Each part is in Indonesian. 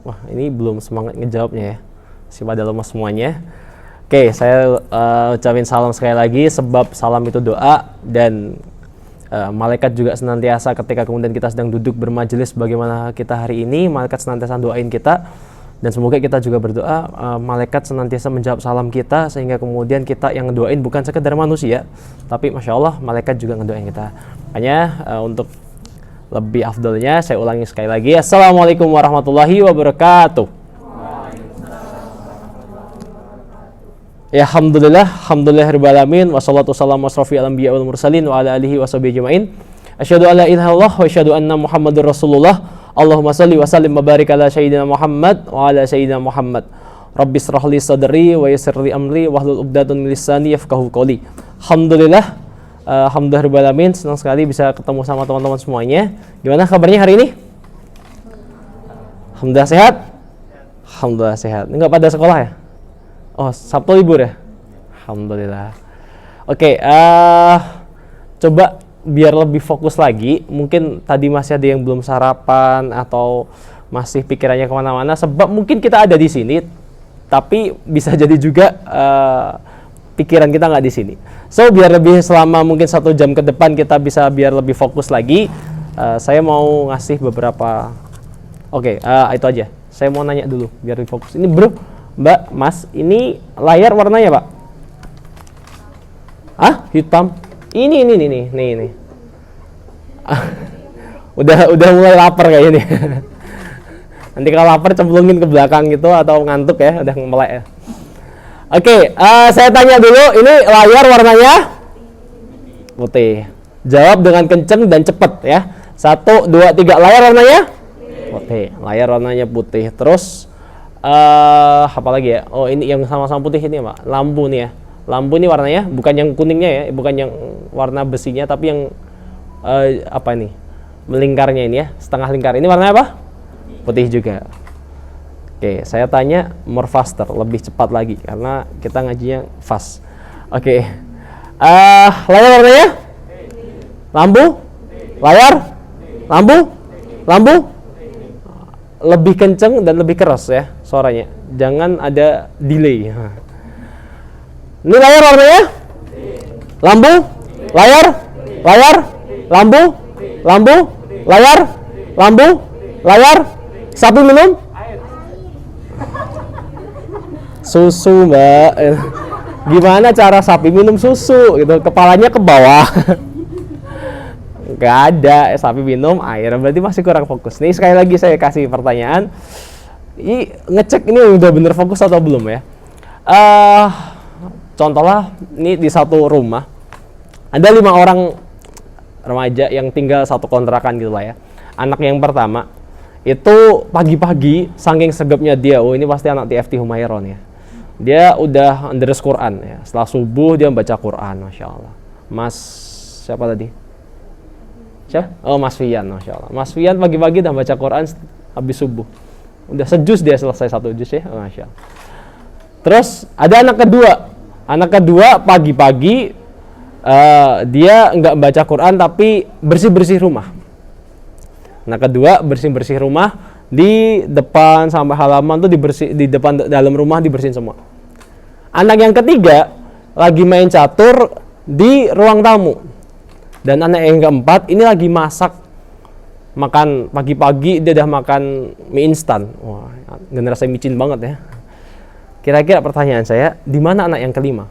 Wah, ini belum semangat ngejawabnya ya. Masih pada lemas semuanya. Oke, saya ucapin salam sekali lagi, sebab salam itu doa, dan malaikat juga senantiasa ketika kemudian kita sedang duduk bermajelis bagaimana kita hari ini, malaikat senantiasa doain kita. Dan semoga kita juga berdoa, malaikat senantiasa menjawab salam kita, sehingga kemudian kita yang ngedoain bukan sekedar manusia, tapi Masya Allah malaikat juga ngedoain kita. Makanya untuk lebih afdolnya saya ulangi sekali lagi, Assalamualaikum warahmatullahi wabarakatuh. Ya, alhamdulillahirabbil alamin, wassalatu wassalamu asrofil anbiya wal mursalin wa ala alihi washabihi ajmain. Asyhadu alla ilaha illallah wa asyhadu anna Muhammadur Rasulullah. Allahumma shalli wa sallim wa barik ala sayyidina Muhammad wa ala sayyidina Muhammad. Rabbi shrah li sadri wa yassir li amri wahlul 'uqdatam min lisani yafqahu qawli. Alhamdulillah. Alhamdulillahirabbil alamin, senang sekali bisa ketemu sama teman-teman semuanya. Gimana kabarnya hari ini? Alhamdulillah sehat? Alhamdulillah sehat. Enggak pada sekolah ya? Oh, Sabtu libur ya? Alhamdulillah. Oke, coba biar lebih fokus lagi. Mungkin tadi masih ada yang belum sarapan atau masih pikirannya kemana-mana, sebab mungkin kita ada di sini, tapi bisa jadi juga pikiran kita nggak di sini. So, biar lebih selama mungkin 1 jam ke depan kita bisa biar lebih fokus lagi, saya mau ngasih beberapa. Oke, itu aja. Saya mau nanya dulu biar lebih fokus. Ini bro, Mbak, Mas, ini layar warnanya Pak? Hitam. Ini. Udah mulai lapar kayak ini. Nanti kalau lapar cemplungin ke belakang gitu atau ngantuk ya, udah melek ya. Oke, saya tanya dulu, ini layar warnanya putih. Jawab dengan kenceng dan cepet ya. 1, 2, 3, layar warnanya putih. Layar warnanya putih. Terus apa lagi ya? Oh, ini yang sama-sama putih ini Pak. Lampu nih ya. Lampu ini warnanya bukan yang kuningnya ya, bukan yang warna besinya, tapi yang apa ini? Melingkarnya ini ya, setengah lingkar. Ini warnanya apa? Putih juga. Oke, saya tanya more faster, lebih cepat lagi karena kita ngajinya fast. Oke. Layar warnanya? Lampu? Layar? Lampu? Lebih kenceng dan lebih keras ya suaranya. Jangan ada delay. Ini layar warnanya? Lampu? Layar? Lampu? Layar? Sapi minum? Susu Mbak. Gimana cara sapi minum susu gitu? Kepalanya ke bawah. Gak ada sapi minum air, berarti masih kurang fokus. Nih sekali lagi saya kasih pertanyaan. Ngecek ini udah bener fokus atau belum ya. Contohnya ini di satu rumah ada 5 orang remaja yang tinggal satu kontrakan gitu lah ya. Anak yang pertama itu pagi-pagi saking segepnya dia, ini pasti anak TFT Humairon ya. Dia udah deres Quran ya. Setelah subuh dia baca Quran, Masya Allah. Mas siapa tadi? Siapa? Oh, Mas Fian, Masya Allah. Mas Fian pagi-pagi udah baca Quran habis subuh. Udah sejus dia selesai 1 juz ya, Masya Allah. Terus ada anak kedua. Anak kedua pagi-pagi dia nggak baca Quran tapi bersih-bersih rumah. Anak kedua bersih-bersih rumah, di depan sampai halaman tuh di depan dalam rumah dibersihin semua. Anak yang ketiga lagi main catur di ruang tamu. Dan anak yang keempat ini lagi masak, makan pagi-pagi dia udah makan mie instan. Wah, generasi micin banget ya. Kira-kira pertanyaan saya, di mana anak yang kelima?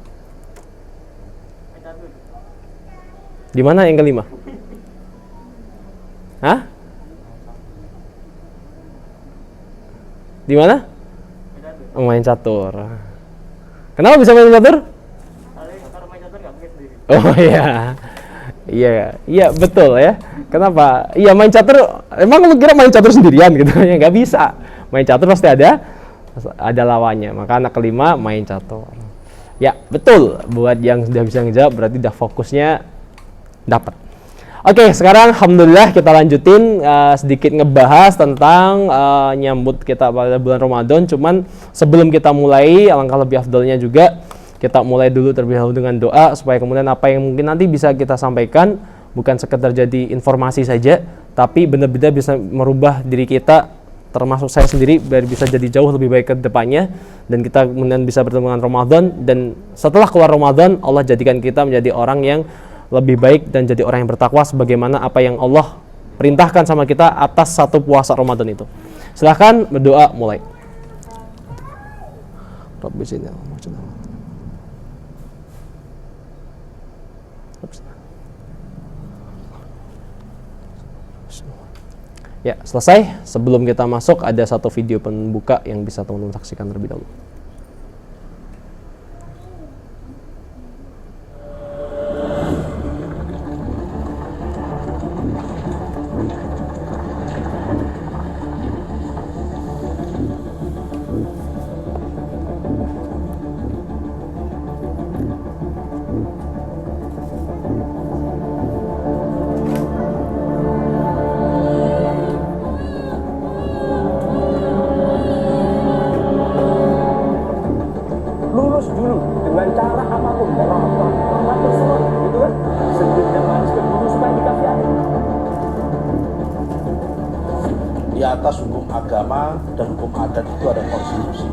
Di mana yang kelima? Hah? Di mana? Main catur. Kenapa bisa main catur? Kalau main catur nggak mungkin sendiri. Oh iya betul ya. Kenapa? Iya main catur. Emang lu kira main catur sendirian gitu? Ya nggak bisa. Main catur pasti ada lawannya. Maka anak kelima main catur. Ya betul. Buat yang sudah bisa ngejawab berarti udah fokusnya dapat. Oke, sekarang alhamdulillah kita lanjutin sedikit ngebahas tentang nyambut kita pada bulan Ramadan. Cuman sebelum kita mulai, alangkah lebih afdalnya juga kita mulai dulu terlebih dahulu dengan doa supaya kemudian apa yang mungkin nanti bisa kita sampaikan bukan sekedar jadi informasi saja, tapi benar-benar bisa merubah diri kita, termasuk saya sendiri, biar bisa jadi jauh lebih baik ke depannya, dan kita kemudian bisa bertemu dengan Ramadan, dan setelah keluar Ramadan Allah jadikan kita menjadi orang yang lebih baik dan jadi orang yang bertakwa sebagaimana apa yang Allah perintahkan sama kita atas satu puasa Ramadan itu. Silahkan berdoa mulai. Rabbi zidni ilma. Ya, selesai. Sebelum kita masuk, ada satu video pembuka yang bisa teman-teman saksikan terlebih dahulu. Lulus dulu dengan cara apapun, Ramadan semua, gitu kan? Sebelum jamaah dulu supaya dikasih air. Di atas hukum agama dan hukum adat itu ada konstitusi.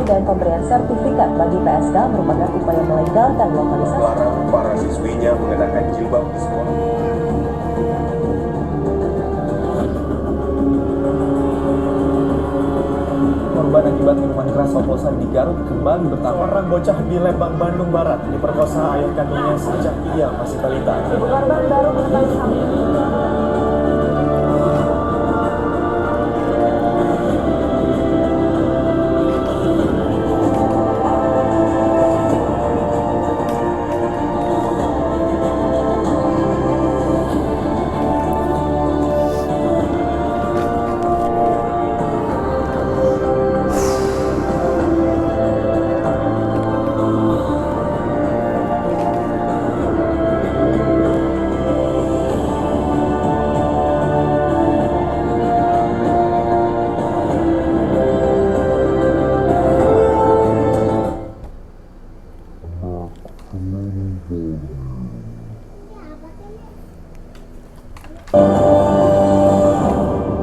Dan pemberian sertifikat bagi PSK merupakan upaya melegalkan lokalisasi. Melarang para siswinya mengenakan jilbab di sekolah. Korban akibat minuman keras oplosan di Garut kembali bertambah. Seorang bocah di Lembang, Bandung Barat diperkosa ayah kandungnya sejak ia masih balita. Ibu korban baru mengetahui hal ini.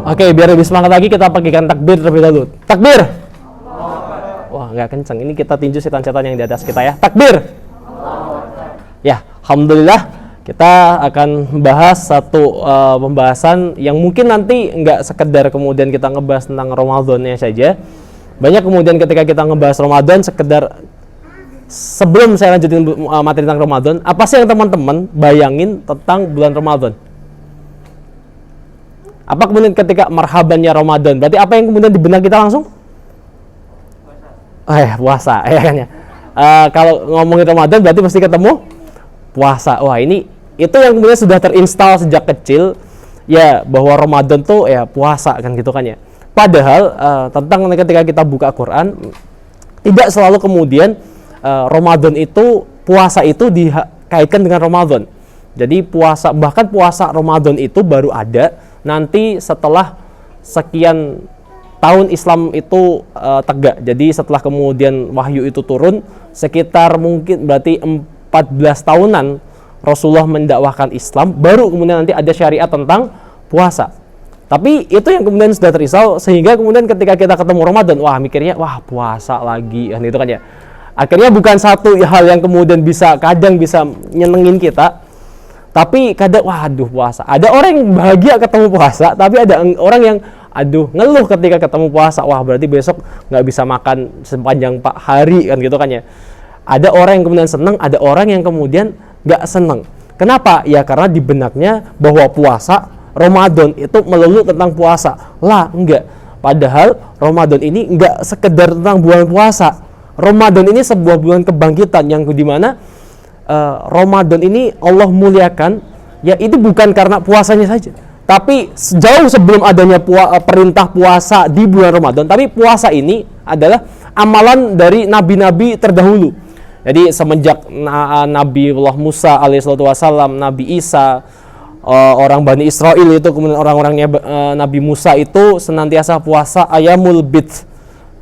Oke, biar lebih semangat lagi kita pakai takbir terlebih dahulu. Takbir. Wah, nggak kenceng. Ini kita tinju setan-setan yang di atas kita ya. Takbir. Ya, alhamdulillah kita akan membahas satu pembahasan yang mungkin nanti nggak sekedar kemudian kita ngebahas tentang Ramadannya saja. Banyak kemudian ketika kita ngebahas Ramadan sekedar sebelum saya lanjutin materi tentang Ramadan, apa sih yang teman-teman bayangin tentang bulan Ramadan? Apa kemudian ketika marhabannya Ramadan? Berarti apa yang kemudian di benak kita langsung? Puasa, ya kan ya. Kalau ngomongin Ramadan berarti pasti ketemu puasa. Wah, itu yang kemudian sudah terinstal sejak kecil ya, bahwa Ramadan tuh ya puasa kan gitu kan ya. Padahal tentang ketika kita buka Quran, tidak selalu kemudian Ramadan itu, puasa itu dikaitkan dengan Ramadan. Jadi bahkan puasa Ramadan itu baru ada nanti setelah sekian tahun Islam itu tegak. Jadi setelah kemudian wahyu itu turun, sekitar mungkin berarti 14 tahunan Rasulullah mendakwahkan Islam, baru kemudian nanti ada syariat tentang puasa. Tapi itu yang kemudian sudah terisau, sehingga kemudian ketika kita ketemu Ramadan, mikirnya puasa lagi kan, itu kan ya. Akhirnya bukan satu hal yang kemudian kadang bisa nyenengin kita, tapi kadang puasa. Ada orang yang bahagia ketemu puasa, tapi ada orang yang ngeluh ketika ketemu puasa. Berarti besok nggak bisa makan sepanjang hari kan gitu kan ya. Ada orang yang kemudian seneng, ada orang yang kemudian nggak seneng. Kenapa? Ya karena di benaknya bahwa puasa Ramadan itu melulu tentang puasa. Enggak. Padahal Ramadan ini enggak sekedar tentang bulan puasa. Ramadan ini sebuah bulan kebangkitan yang dimana Ramadan ini Allah muliakan, ya itu bukan karena puasanya saja, tapi jauh sebelum adanya perintah puasa di bulan Ramadan. Tapi puasa ini adalah amalan dari nabi-nabi terdahulu. Jadi semenjak Nabi Allah Musa alaihissalam, Nabi Isa, orang Bani Israel itu, kemudian orang-orangnya Nabi Musa itu senantiasa puasa ayamul bid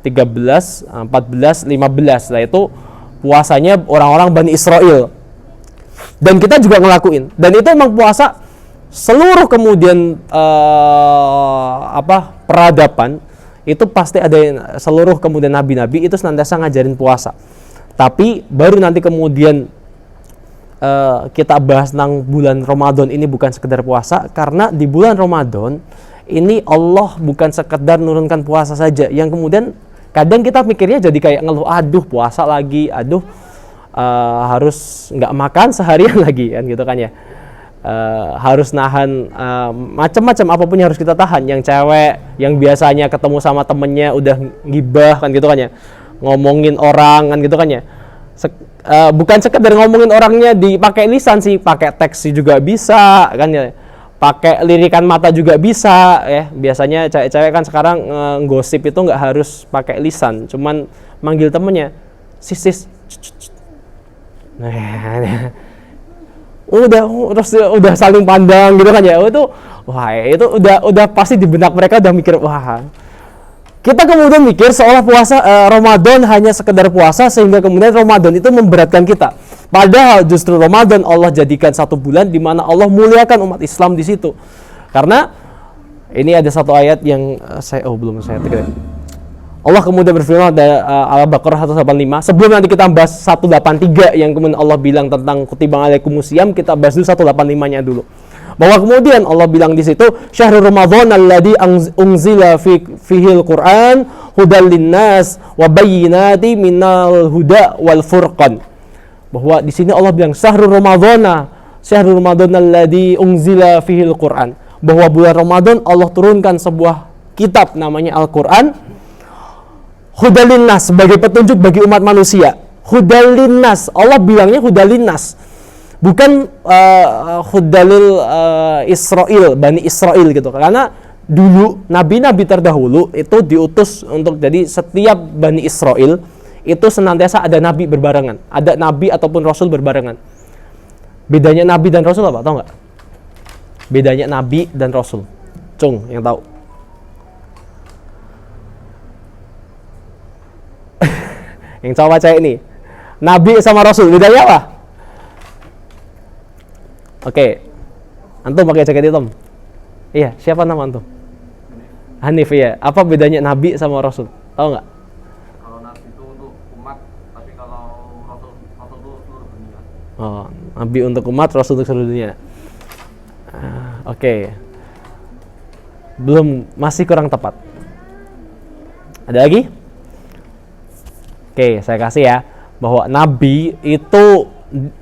13, 14, 15. Nah itu puasanya orang-orang Bani Israel. Dan kita juga ngelakuin. Dan itu emang puasa seluruh kemudian peradaban itu pasti ada, seluruh kemudian nabi-nabi itu senantiasa ngajarin puasa. Tapi baru nanti kemudian kita bahas tentang bulan Ramadan ini bukan sekedar puasa, karena di bulan Ramadan ini Allah bukan sekedar nurunkan puasa saja, yang kemudian kadang kita mikirnya jadi kayak ngeluh, aduh puasa lagi, aduh harus nggak makan seharian lagi kan gitu kan ya, harus nahan macam-macam apapun yang harus kita tahan. Yang cewek yang biasanya ketemu sama temennya udah ngibah kan gitu kan ya, ngomongin orang kan gitu kan ya, bukan sekedar ngomongin orangnya dipakai lisan sih, pakai teks juga bisa kan ya, pakai lirikan mata juga bisa ya. Biasanya cewek-cewek kan sekarang gosip itu nggak harus pakai lisan, cuman manggil temennya sis, nah, udah saling pandang gitu kan ya. Itu wah, itu udah pasti di benak mereka udah mikir, wah, kita kemudian mikir seolah puasa Ramadan hanya sekedar puasa sehingga kemudian Ramadan itu memberatkan kita. Padahal justru Ramadan Allah jadikan satu bulan di mana Allah muliakan umat Islam di situ. Karena ini ada satu ayat yang belum saya tekan. Allah kemudian berfirman pada Al-Baqarah 185. Sebelum nanti kita bahas 183 yang kemudian Allah bilang tentang kutiba alaikumusiyam, kita bahas dulu 185-nya dulu. Bahwa kemudian Allah bilang di situ, syahrul Ramadan alladzi unzila fihil Qur'an hudal linnas wa bayyinati minal huda wal furqan. Bahwa di sini Allah bilang syahrul Ramadan alladzi unzila fihil Qur'an. Bahwa bulan Ramadan Allah turunkan sebuah kitab namanya Al-Qur'an, hudal linnas, sebagai petunjuk bagi umat manusia. Hudal linnas, Allah bilangnya hudal linnas, bukan hudalil Israel, Bani Israel gitu. Karena dulu nabi-nabi terdahulu itu diutus untuk, jadi setiap Bani Israel itu senantiasa ada nabi berbarengan, ada nabi ataupun rasul berbarengan. Bedanya nabi dan rasul apa? Tahu nggak? Bedanya nabi dan rasul, Cung yang tahu? Yang cowok baca ini, nabi sama rasul bedanya apa? Oke, antum pakai jaket hitam. Iya, siapa nama antum? Hanif ya. Apa bedanya nabi sama rasul? Tahu nggak? Kalau nabi itu untuk umat, tapi kalau rasul itu seluruh dunia. Oh, nabi untuk umat, rasul untuk seluruh dunia. Oke. Belum, masih kurang tepat. Ada lagi? Oke, saya kasih ya, bahwa nabi itu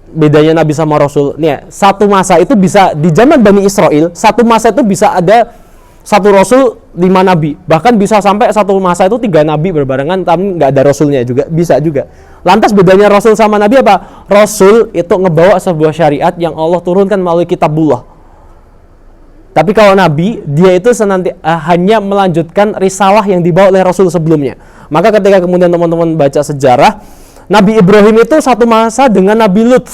bedanya nabi sama rasul. Nih, satu masa itu bisa di zaman Bani Israel, satu masa itu bisa ada satu rasul 5 nabi. Bahkan bisa sampai satu masa itu 3 nabi berbarengan tapi nggak ada rasulnya juga, bisa juga. Lantas bedanya rasul sama nabi apa? Rasul itu ngebawa sebuah syariat yang Allah turunkan melalui kitabullah. Tapi kalau nabi, dia itu hanya melanjutkan risalah yang dibawa oleh rasul sebelumnya. Maka ketika kemudian teman-teman baca sejarah, Nabi Ibrahim itu satu masa dengan Nabi Lut.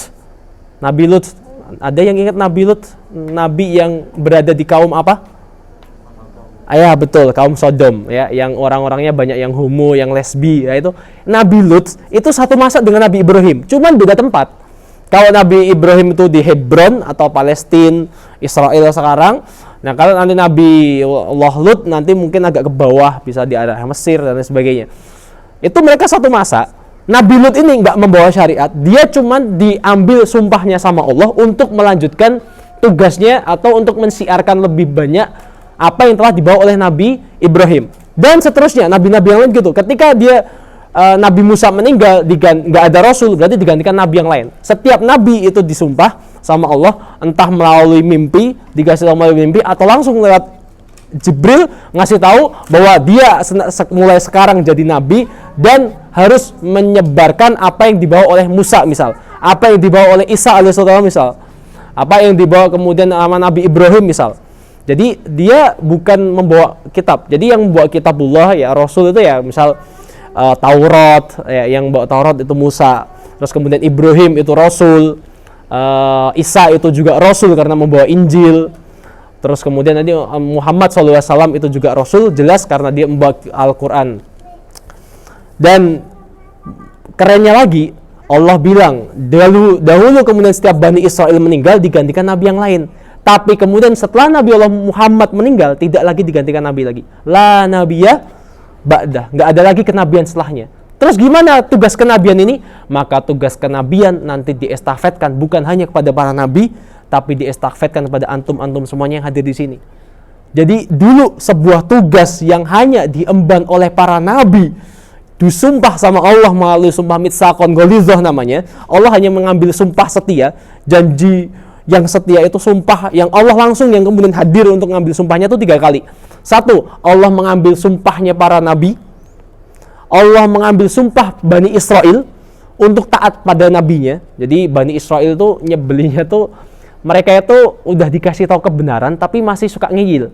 Nabi Lut, ada yang ingat Nabi Lut? Nabi yang berada di kaum apa? Ya betul, kaum Sodom ya, yang orang-orangnya banyak yang homo, yang lesbi ya. Itu Nabi Lut itu satu masa dengan Nabi Ibrahim, cuman beda tempat. Kalau Nabi Ibrahim itu di Hebron atau Palestina, Israel sekarang. Nah, kalau nanti Nabi Allah Lut nanti mungkin agak ke bawah, bisa di arah Mesir dan lain sebagainya. Itu mereka satu masa. Nabi Lut ini nggak membawa syariat, dia cuman diambil sumpahnya sama Allah untuk melanjutkan tugasnya atau untuk mensiarkan lebih banyak apa yang telah dibawa oleh Nabi Ibrahim. Dan seterusnya, nabi-nabi yang lain gitu. Ketika dia Nabi Musa meninggal, nggak ada rasul, berarti digantikan nabi yang lain. Setiap nabi itu disumpah sama Allah, entah melalui mimpi, dikasih tahu melalui mimpi, atau langsung lewat Jibril ngasih tahu bahwa dia mulai sekarang jadi nabi dan harus menyebarkan apa yang dibawa oleh Musa misal, apa yang dibawa oleh Isa alaihissalam misal, apa yang dibawa kemudian sama Nabi Ibrahim misal. Jadi dia bukan membawa kitab. Jadi yang membawa kitabullah ya rasul itu ya misal Taurat ya, yang bawa Taurat itu Musa, terus kemudian Ibrahim itu rasul, Isa itu juga rasul karena membawa Injil, terus kemudian nanti Muhammad SAW itu juga rasul, jelas karena dia membawa Al-Quran. Dan kerennya lagi, Allah bilang dahulu kemudian setiap Bani Israel meninggal digantikan nabi yang lain. Tapi kemudian setelah Nabi Allah Muhammad meninggal, tidak lagi digantikan nabi lagi. La nabiyya ba'dah, nggak ada lagi kenabian setelahnya. Terus gimana tugas kenabian ini? Maka tugas kenabian nanti diestafetkan bukan hanya kepada para nabi, tapi diestafetkan kepada antum-antum semuanya yang hadir di sini. Jadi dulu sebuah tugas yang hanya diemban oleh para nabi, disumpah sama Allah melalui sumpah mitsaqon ghalidhah namanya. Allah hanya mengambil sumpah setia, janji yang setia itu sumpah yang Allah langsung yang kemudian hadir untuk mengambil sumpahnya itu 3 kali. 1, Allah mengambil sumpahnya para nabi. Allah mengambil sumpah Bani Israel untuk taat pada nabinya. Jadi Bani Israel itu nyebelinnya tuh mereka itu udah dikasih tahu kebenaran tapi masih suka ngeyel.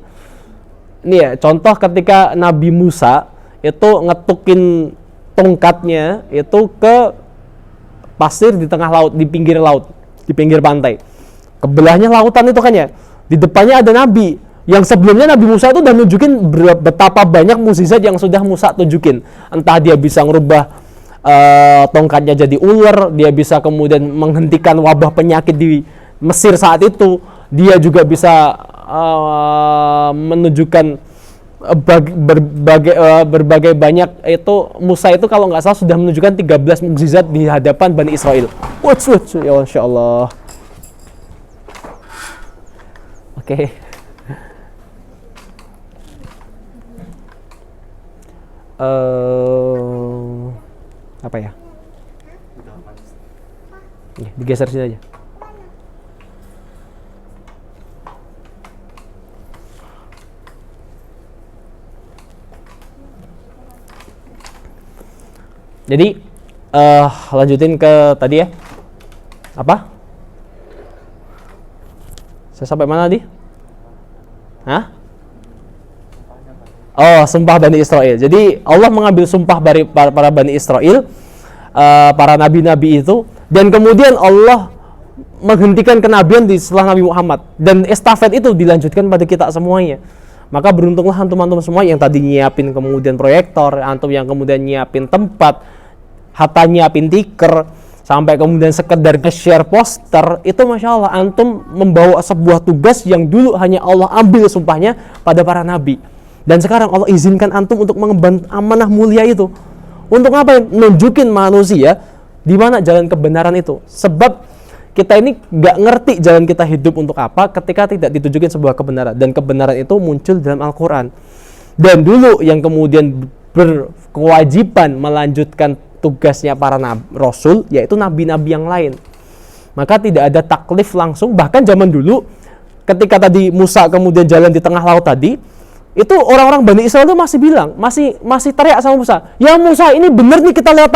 Ini ya contoh ketika Nabi Musa itu ngetukin tongkatnya itu ke pasir di tengah laut, di pinggir laut, di pinggir pantai. Kebelahnya lautan itu kan ya. Di depannya ada nabi. Yang sebelumnya Nabi Musa itu udah nunjukin betapa banyak mukjizat yang sudah Musa tunjukin. Entah dia bisa ngerubah tongkatnya jadi ular, dia bisa kemudian menghentikan wabah penyakit di Mesir saat itu. Dia juga bisa menunjukkan berbagai banyak itu. Musa itu kalau nggak salah sudah menunjukkan 13 mukjizat di hadapan Bani Israel. Ya Masya Allah. Oke. Apa ya? Digeser sini aja. Jadi lanjutin ke tadi ya. Apa? Saya sampai mana tadi? Hah? Oh, sumpah Bani Israel. Jadi Allah mengambil sumpah dari para Bani Israel, para nabi-nabi itu, dan kemudian Allah menghentikan kenabian di setelah Nabi Muhammad, dan estafet itu dilanjutkan pada kita semuanya. Maka beruntunglah antum-antum semua yang tadi nyiapin kemudian proyektor, antum yang kemudian nyiapin tempat, hatta nyiapin tiker, sampai kemudian sekedar share poster, itu Masya Allah antum membawa sebuah tugas yang dulu hanya Allah ambil sumpahnya pada para nabi. Dan sekarang Allah izinkan antum untuk mengemban amanah mulia itu. Untuk apa? Nunjukin manusia di mana jalan kebenaran itu. Sebab kita ini gak ngerti jalan kita hidup untuk apa ketika tidak ditunjukin sebuah kebenaran. Dan kebenaran itu muncul dalam Al-Quran. Dan dulu yang kemudian berkewajiban melanjutkan tugasnya para rasul, yaitu nabi-nabi yang lain. Maka tidak ada taklif langsung. Bahkan zaman dulu ketika tadi Musa kemudian jalan di tengah laut tadi, itu orang-orang Bani Israel itu masih bilang, masih teriak sama Musa, ya Musa, ini bener nih kita lewat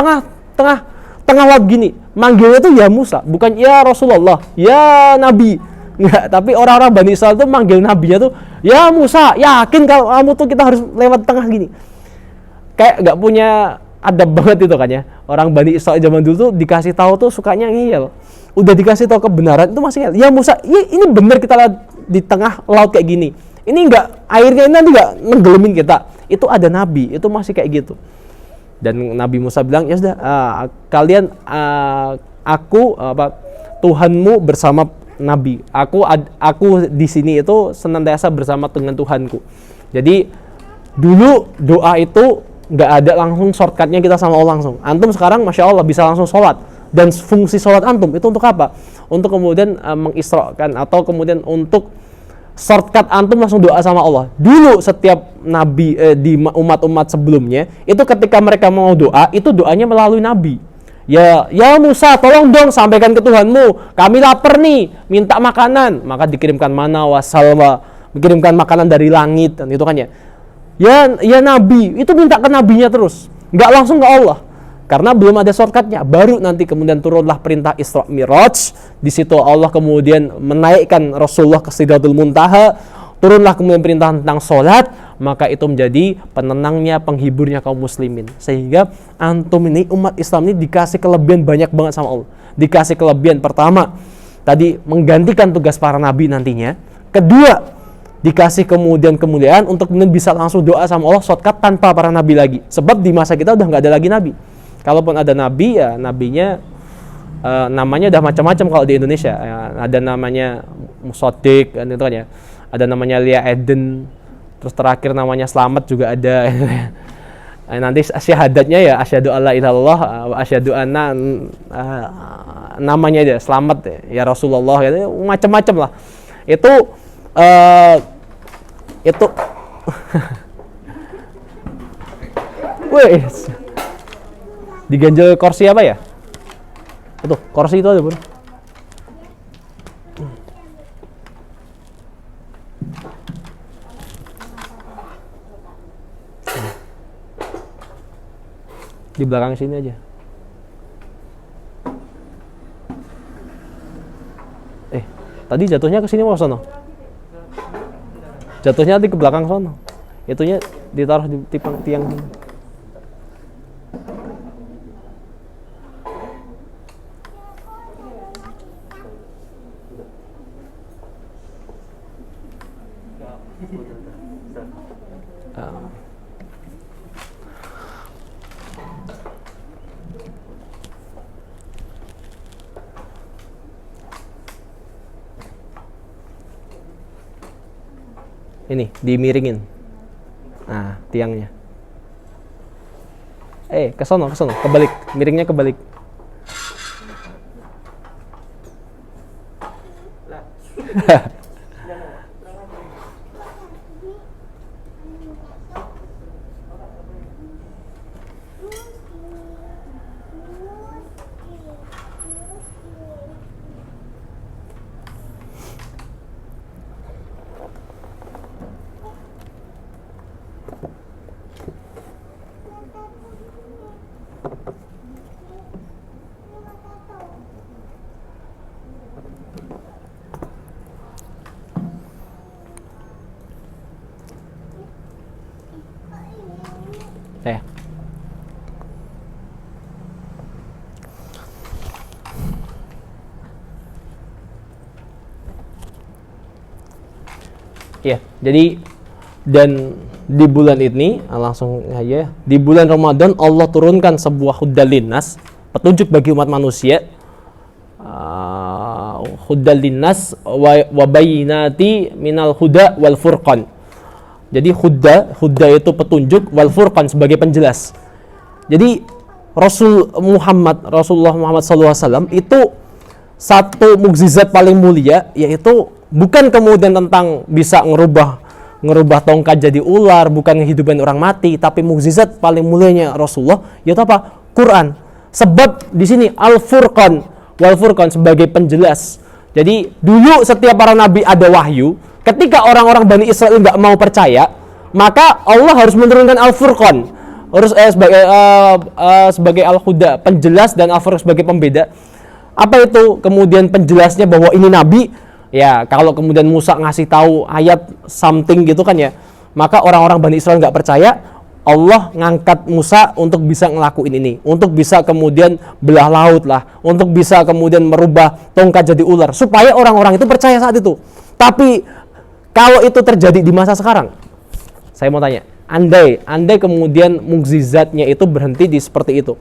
tengah laut gini. Manggilnya itu ya Musa, bukan ya Rasulullah, ya Nabi. Enggak, tapi orang-orang Bani Israel itu manggil nabinya tuh ya Musa, yakin kalau kamu tuh kita harus lewat tengah gini. Kayak nggak punya adab banget itu kan ya. Orang Bani Israel zaman dulu tuh dikasih tahu tuh sukanya ngeyel. Udah dikasih tahu kebenaran itu masih ngeyel. Ya Musa, ini bener kita lewat di tengah laut kayak gini. Ini enggak, airnya ini nanti enggak menggelemin kita. Itu ada nabi, itu masih kayak gitu. Dan Nabi Musa bilang, ya sudah, kalian, Tuhanmu bersama nabi. Aku di sini itu senantiasa bersama dengan Tuhanku. Jadi dulu doa itu enggak ada langsung shortcutnya kita sama Allah langsung. Antum sekarang Masya Allah bisa langsung sholat. Dan fungsi sholat antum itu untuk apa? Untuk kemudian mengisrakan atau kemudian untuk shortcut antum langsung doa sama Allah. Dulu setiap nabi di umat-umat sebelumnya itu ketika mereka mau doa, itu doanya melalui nabi. Ya Musa, tolong dong sampaikan ke Tuhanmu, kami lapar nih, minta makanan. Maka dikirimkan mana wasalwa, dikirimkan makanan dari langit, dan itu kan ya. Ya nabi, itu minta ke nabinya terus, nggak langsung ke Allah. Karena belum ada shortcutnya, baru nanti kemudian turunlah perintah Isra Miraj. Di situ Allah kemudian menaikkan Rasulullah ke Sidratul Muntaha, turunlah kemudian perintah tentang sholat, maka itu menjadi penenangnya, penghiburnya kaum muslimin. Sehingga antum ini, umat Islam ini dikasih kelebihan banyak banget sama Allah. Dikasih kelebihan pertama, tadi menggantikan tugas para nabi nantinya. Kedua, dikasih kemudian kemuliaan untuk kemudian bisa langsung doa sama Allah shortcut tanpa para nabi lagi. Sebab di masa kita udah nggak ada lagi nabi. Kalaupun ada nabi, ya nabinya namanya udah macam-macam kalau di Indonesia. Ada namanya Musodik, itu kan ya. Ada namanya Lia Eden, terus terakhir namanya Selamat juga ada. Nanti syahadatnya ya asyhadu alla ilaha illallah wa asyhadu anna, namanya aja Selamat ya Rasulullah, ya, macam-macam lah. Itu wih, diganjel kursi apa ya? Itu kursi itu ada, Bro. Di belakang sini aja. Tadi jatuhnya ke sini mau sono. Jatuhnya nanti ke belakang sono. Itunya ditaruh di tiang sini. Ini dimiringin, nah tiangnya, ke sono, kebalik, miringnya kebalik. Ya, jadi dan di bulan ini langsung aja, di bulan Ramadan Allah turunkan sebuah hudal linnas, petunjuk bagi umat manusia, hudal linnas wa bayyinati minal huda wal furqan. Jadi huda itu petunjuk, wal furqan sebagai penjelas. Jadi Rasulullah Muhammad SAW itu satu mukjizat paling mulia, yaitu bukan kemudian tentang bisa ngerubah tongkat jadi ular, bukan ngehidupin orang mati, tapi mukjizat paling mulianya Rasulullah yaitu apa? Quran. Sebab di sini Al-Furqan, wal Furqan sebagai penjelas. Jadi dulu setiap para nabi ada wahyu, ketika orang-orang Bani Israel nggak mau percaya, maka Allah harus menurunkan Al-Furqan, harus sebagai Al-Huda, penjelas, dan Al-Furqan sebagai pembeda. Apa itu? Kemudian penjelasnya bahwa ini nabi. Ya, kalau kemudian Musa ngasih tahu ayat something gitu kan ya, maka orang-orang Bani Israel nggak percaya. Allah ngangkat Musa untuk bisa ngelakuin ini, untuk bisa kemudian belah laut lah, untuk bisa kemudian merubah tongkat jadi ular, supaya orang-orang itu percaya saat itu. Tapi kalau itu terjadi di masa sekarang, saya mau tanya, andai kemudian mukjizatnya itu berhenti di seperti itu,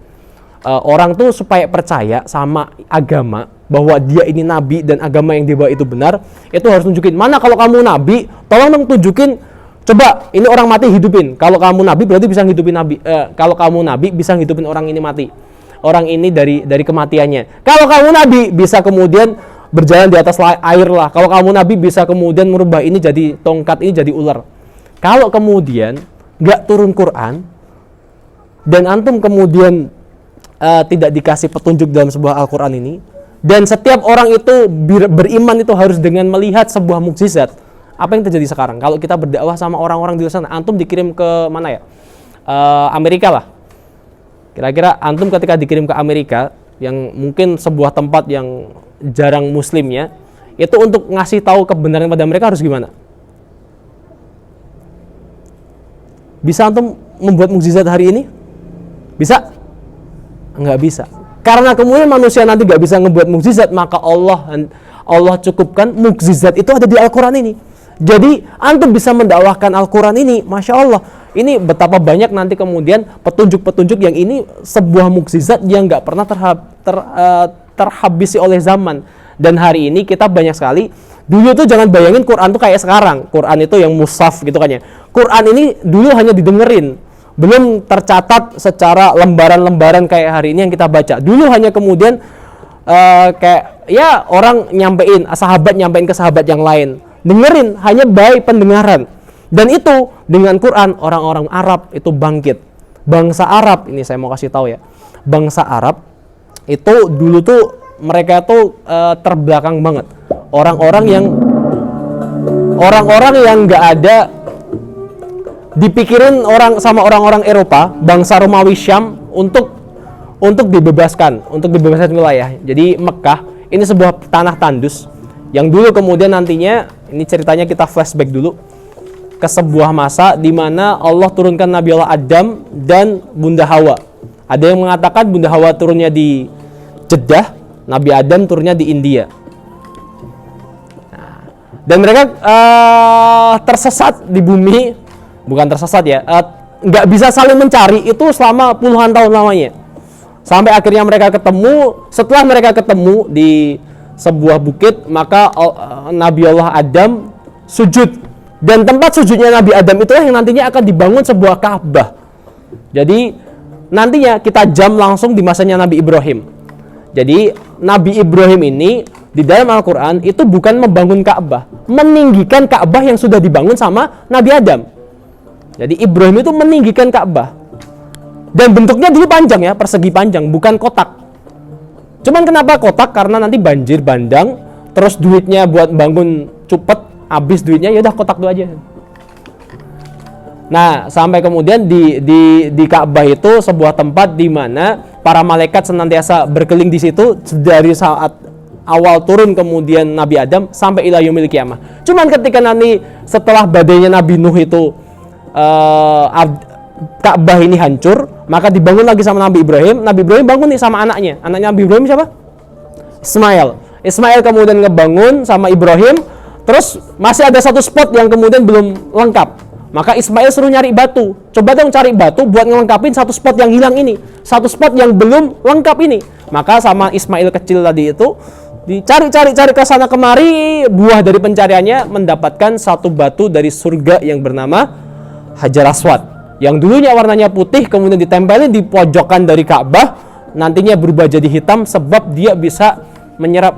orang tuh supaya percaya sama agama bahwa dia ini nabi dan agama yang dibawa itu benar, itu harus tunjukin, mana kalau kamu nabi, tolong dong tunjukin, coba ini orang mati hidupin. Kalau kamu nabi berarti bisa ngidupin nabi. Kalau kamu nabi bisa ngidupin orang ini mati, orang ini dari kematiannya. Kalau kamu nabi bisa kemudian berjalan di atas air lah. Kalau kamu nabi bisa kemudian merubah ini jadi tongkat, ini jadi ular. Kalau kemudian nggak turun Quran dan antum kemudian tidak dikasih petunjuk dalam sebuah Al-Quran ini, dan setiap orang itu beriman itu harus dengan melihat sebuah mukjizat. Apa yang terjadi sekarang? Kalau kita berdakwah sama orang-orang di sana, antum dikirim ke mana ya? Amerika lah. Kira-kira antum ketika dikirim ke Amerika, yang mungkin sebuah tempat yang jarang muslimnya, itu untuk ngasih tahu kebenaran pada mereka harus gimana? Bisa antum membuat mukjizat hari ini? Bisa? Nggak bisa. Karena kemudian manusia nanti nggak bisa ngebuat mukjizat, maka Allah cukupkan mukjizat itu ada di Al-Quran ini. Jadi antum bisa mendakwahkan Al-Quran ini, Masya Allah. Ini betapa banyak nanti kemudian petunjuk-petunjuk yang ini sebuah mukjizat yang nggak pernah terhabisi oleh zaman. Dan hari ini kita banyak sekali, dulu tuh jangan bayangin Quran tuh kayak sekarang. Quran itu yang mushaf gitu kan ya. Quran ini dulu hanya didengerin, belum tercatat secara lembaran-lembaran kayak hari ini yang kita baca. Dulu hanya kemudian kayak ya orang nyampein, sahabat nyampein ke sahabat yang lain, dengerin hanya by pendengaran. Dan itu dengan Quran orang-orang Arab itu bangkit. Bangsa Arab ini saya mau kasih tahu ya, bangsa Arab itu dulu tuh mereka tuh terbelakang banget. Orang-orang yang nggak ada dipikirin sama orang-orang Eropa, bangsa Romawi Syam untuk dibebaskan wilayah. Jadi Mekah ini sebuah tanah tandus yang dulu kemudian nantinya, ini ceritanya kita flashback dulu ke sebuah masa di mana Allah turunkan Nabi Allah Adam dan Bunda Hawa. Ada yang mengatakan Bunda Hawa turunnya di Jeddah, Nabi Adam turunnya di India. Nah, dan mereka tersesat di bumi, bukan tersesat ya, nggak bisa saling mencari itu selama puluhan tahun lamanya. Sampai akhirnya mereka ketemu. Setelah mereka ketemu di sebuah bukit, maka Nabi Allah Adam sujud. Dan tempat sujudnya Nabi Adam itulah yang nantinya akan dibangun sebuah Ka'bah. Jadi nantinya kita jam langsung di masanya Nabi Ibrahim. Jadi Nabi Ibrahim ini di dalam Al-Quran itu bukan membangun Ka'bah, meninggikan Ka'bah yang sudah dibangun sama Nabi Adam. Jadi Ibrahim itu meninggikan Ka'bah. Dan bentuknya dulu panjang ya, persegi panjang, bukan kotak. Cuman kenapa kotak? Karena nanti banjir bandang, terus duitnya buat bangun cepet, habis duitnya, ya udah kotak dulu aja. Nah, sampai kemudian di Ka'bah itu sebuah tempat di mana para malaikat senantiasa berkeliling di situ dari saat awal turun kemudian Nabi Adam sampai ila yaumil qiyamah. Cuman ketika nanti setelah badainya Nabi Nuh itu Ka'bah ini hancur, maka dibangun lagi sama Nabi Ibrahim. Nabi Ibrahim bangun nih sama anaknya. Anaknya Nabi Ibrahim siapa? Ismail kemudian ngebangun sama Ibrahim. Terus masih ada satu spot yang kemudian belum lengkap. Maka Ismail suruh nyari batu. Coba dong cari batu buat ngelengkapin satu spot yang hilang ini. Satu spot yang belum lengkap ini. Maka sama Ismail kecil tadi itu dicari-cari ke sana kemari, buah dari pencariannya mendapatkan satu batu dari surga yang bernama Hajar Aswad. Yang dulunya warnanya putih kemudian ditempelin di pojokan dari Ka'bah, nantinya berubah jadi hitam sebab dia bisa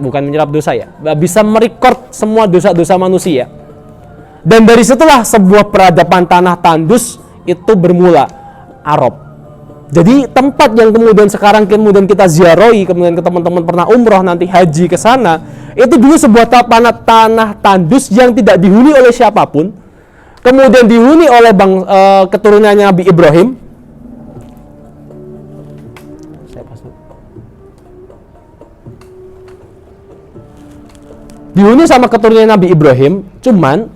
bukan menyerap dosa ya, bisa merekord semua dosa-dosa manusia. Dan dari situlah sebuah peradaban tanah tandus itu bermula, Arab. Jadi tempat yang kemudian sekarang kita ziarahi, kemudian ke teman-teman pernah umroh nanti haji ke sana, itu dulu sebuah tanah tandus yang tidak dihuni oleh siapapun, kemudian dihuni oleh keturunannya Nabi Ibrahim. Dihuni sama keturunannya Nabi Ibrahim, cuman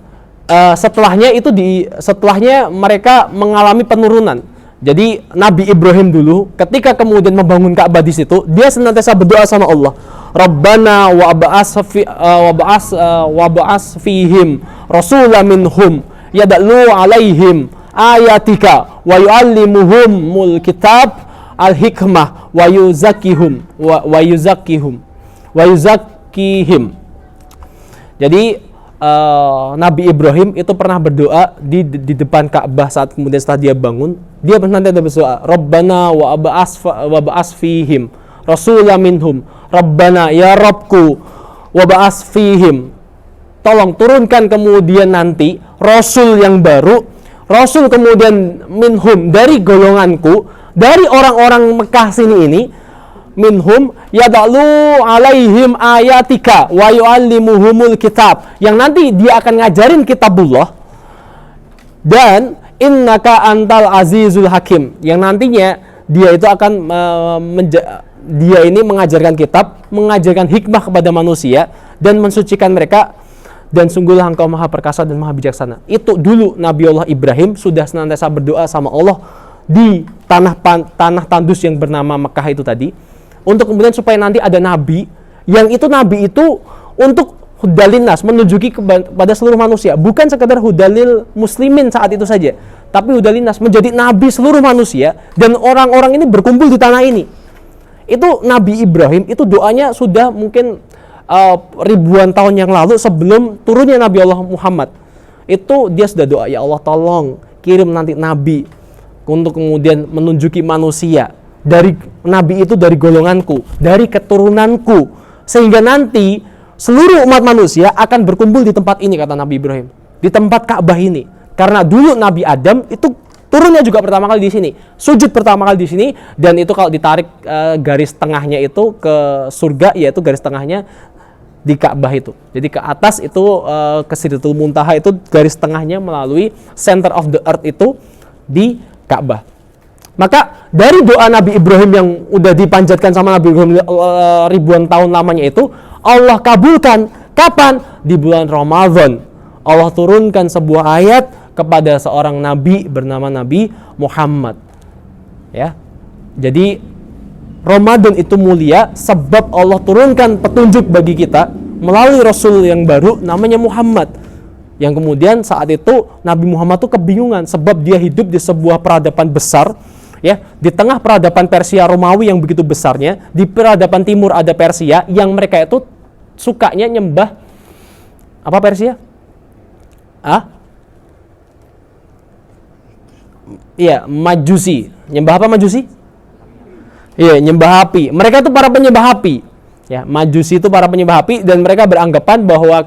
setelahnya mereka mengalami penurunan. Jadi Nabi Ibrahim dulu ketika kemudian membangun Ka'bah di situ, dia senantiasa berdoa sama Allah, Rabbana wa ba'as fihim rasulan minhum yad'u alaihim ayatika wa yu'allimuhumul kitab al hikmah wa yuzakkihim. Jadi Nabi Ibrahim itu pernah berdoa di depan Ka'bah saat kemudian setelah dia bangun, dia nanti ada berdoa, Rabbana wa ba'as fihim rasulan minhum. Rabbana ya Rabbku wa ba'as fihim. Tolong turunkan kemudian nanti rasul yang baru, rasul kemudian minhum dari golonganku, dari orang-orang Mekah sini ini, minhum yad'u alaihim ayatika wa yu'allimuhumul kitab, yang nanti dia akan ngajarin kitabullah, dan innaka antal azizul hakim, yang nantinya dia itu akan dia ini mengajarkan kitab, mengajarkan hikmah kepada manusia dan mensucikan mereka, dan sungguhlah engkau maha perkasa dan maha bijaksana. Itu dulu Nabi Allah Ibrahim sudah senantiasa berdoa sama Allah di tanah tandus yang bernama Mekah itu tadi, untuk kemudian supaya nanti ada nabi yang itu nabi itu untuk hudalinas, menunjuki kepada seluruh manusia, bukan sekadar hudalil muslimin saat itu saja, tapi hudalinas, menjadi nabi seluruh manusia, dan orang-orang ini berkumpul di tanah ini. Itu Nabi Ibrahim itu doanya sudah mungkin ribuan tahun yang lalu sebelum turunnya Nabi Allah Muhammad. Itu dia sudah doa, ya Allah tolong kirim nanti Nabi untuk kemudian menunjuki manusia. Dari Nabi itu dari golonganku, dari keturunanku. Sehingga nanti seluruh umat manusia akan berkumpul di tempat ini, kata Nabi Ibrahim. Di tempat Ka'bah ini. Karena dulu Nabi Adam itu turunnya juga pertama kali di sini. Sujud pertama kali di sini. Dan itu kalau ditarik garis tengahnya itu ke surga, yaitu garis tengahnya di Ka'bah itu. Jadi ke atas itu ke Sidratul Muntaha itu garis tengahnya melalui center of the earth itu di Ka'bah. Maka dari doa Nabi Ibrahim yang udah dipanjatkan sama Nabi Ibrahim ribuan tahun lamanya itu, Allah kabulkan. Kapan? Di bulan Ramadan. Allah turunkan sebuah ayat kepada seorang nabi bernama Nabi Muhammad. Ya. Jadi Ramadan itu mulia sebab Allah turunkan petunjuk bagi kita melalui Rasul yang baru namanya Muhammad. Yang kemudian saat itu Nabi Muhammad tuh kebingungan sebab dia hidup di sebuah peradaban besar. Ya, di tengah peradaban Persia Romawi yang begitu besarnya, di peradaban timur ada Persia yang mereka itu sukanya nyembah apa Persia? Iya, Majusi. Nyembah apa Majusi? Iya, nyembah api. Mereka itu para penyembah api. Ya, Majusi itu para penyembah api dan mereka beranggapan bahwa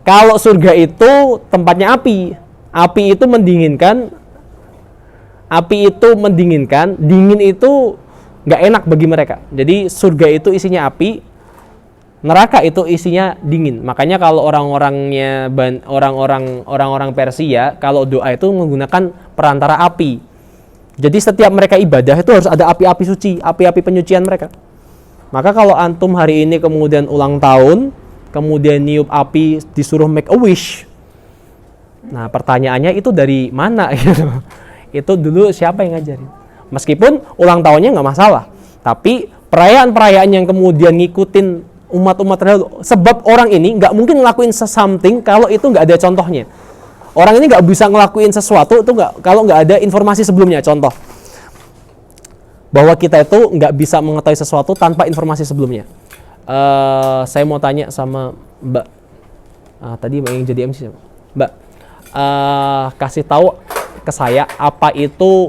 kalau surga itu tempatnya api. Api itu mendinginkan. Dingin itu nggak enak bagi mereka. Jadi surga itu isinya api, neraka itu isinya dingin. Makanya kalau orang-orang Persia kalau doa itu menggunakan perantara api. Jadi setiap mereka ibadah itu harus ada api-api suci, api-api penyucian mereka. Maka kalau antum hari ini kemudian ulang tahun, kemudian niup api disuruh make a wish. Nah, pertanyaannya itu dari mana gitu. Itu dulu siapa yang ngajarin? Meskipun ulang tahunnya nggak masalah, tapi perayaan-perayaan yang kemudian ngikutin umat-umat terdahulu, sebab orang ini nggak mungkin ngelakuin something kalau itu nggak ada contohnya. Orang ini nggak bisa ngelakuin sesuatu itu kalau nggak ada informasi sebelumnya. Contoh, bahwa kita itu nggak bisa mengetahui sesuatu tanpa informasi sebelumnya. Saya mau tanya sama Mbak, tadi yang jadi MC siapa? Mbak, kasih tahu ke saya apa itu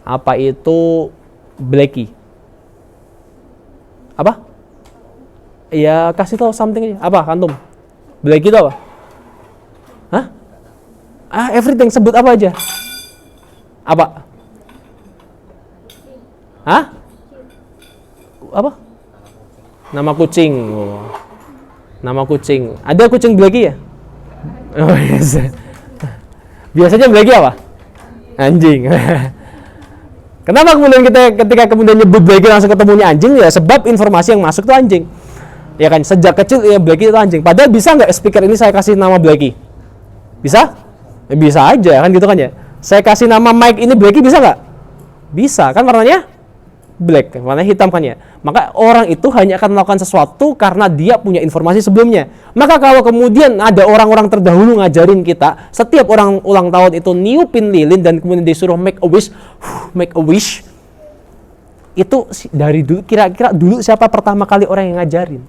apa itu Blackie? Apa? Ya kasih tahu something aja. Apa antum? Blackie itu apa? Hah? Everything, sebut apa aja? Apa? Hah? Apa? Nama kucing. Oh. Nama kucing. Ada kucing Blackie ya? Oh yes. Biasanya Blackie apa? Anjing. Kenapa kemudian ketika kemudian nyebut Blackie langsung ketemunya anjing? Ya sebab informasi yang masuk itu anjing. Ya kan, sejak kecil ya Blackie itu anjing. Padahal bisa nggak speaker ini saya kasih nama Blackie? Bisa? Ya, bisa aja kan gitu kan ya. Saya kasih nama mic ini Blackie bisa nggak? Bisa kan, warnanya black, warnanya hitam kan ya. Maka orang itu hanya akan melakukan sesuatu karena dia punya informasi sebelumnya. Maka kalau kemudian ada orang-orang terdahulu ngajarin kita, setiap orang ulang tahun itu niupin lilin dan kemudian disuruh make a wish, itu dari dulu, kira-kira dulu siapa pertama kali orang yang ngajarin?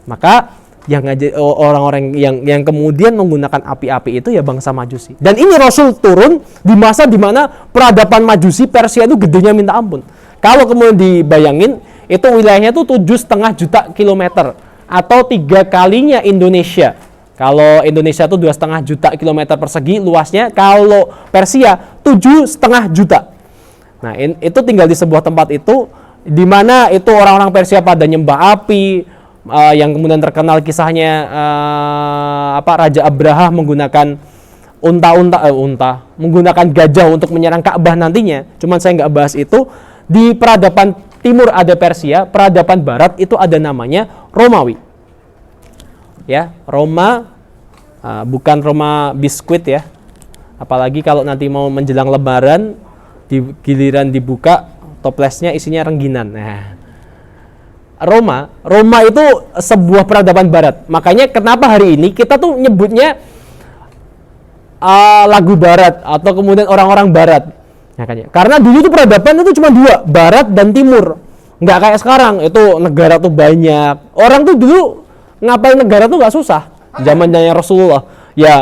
Maka yang orang-orang yang kemudian menggunakan api-api itu ya bangsa Majusi. Dan ini Rasul turun di masa dimana peradaban Majusi Persia itu gedenya minta ampun. Kalau kemudian dibayangin, itu wilayahnya tuh 7,5 juta kilometer atau 3 kalinya Indonesia. Kalau Indonesia tuh 2,5 juta kilometer persegi luasnya, kalau Persia 7,5 juta. Nah, itu tinggal di sebuah tempat itu, di mana itu orang-orang Persia pada nyembah api, yang kemudian terkenal kisahnya Raja Abraha menggunakan menggunakan gajah untuk menyerang Ka'bah nantinya. Cuman saya nggak bahas itu. Di peradaban timur ada Persia, peradaban barat itu ada namanya Romawi. Ya, Roma, bukan Roma biskuit ya. Apalagi kalau nanti mau menjelang Lebaran, di giliran dibuka toplesnya isinya rengginan. Nah, Roma itu sebuah peradaban barat. Makanya kenapa hari ini kita tuh nyebutnya lagu barat atau kemudian orang-orang barat. Ya kan ya? Karena dulu tuh peradaban itu cuma dua, barat dan timur. Nggak kayak sekarang, itu negara tuh banyak. Orang tuh dulu ngapain negara tuh nggak susah. Zamannya Rasulullah, ya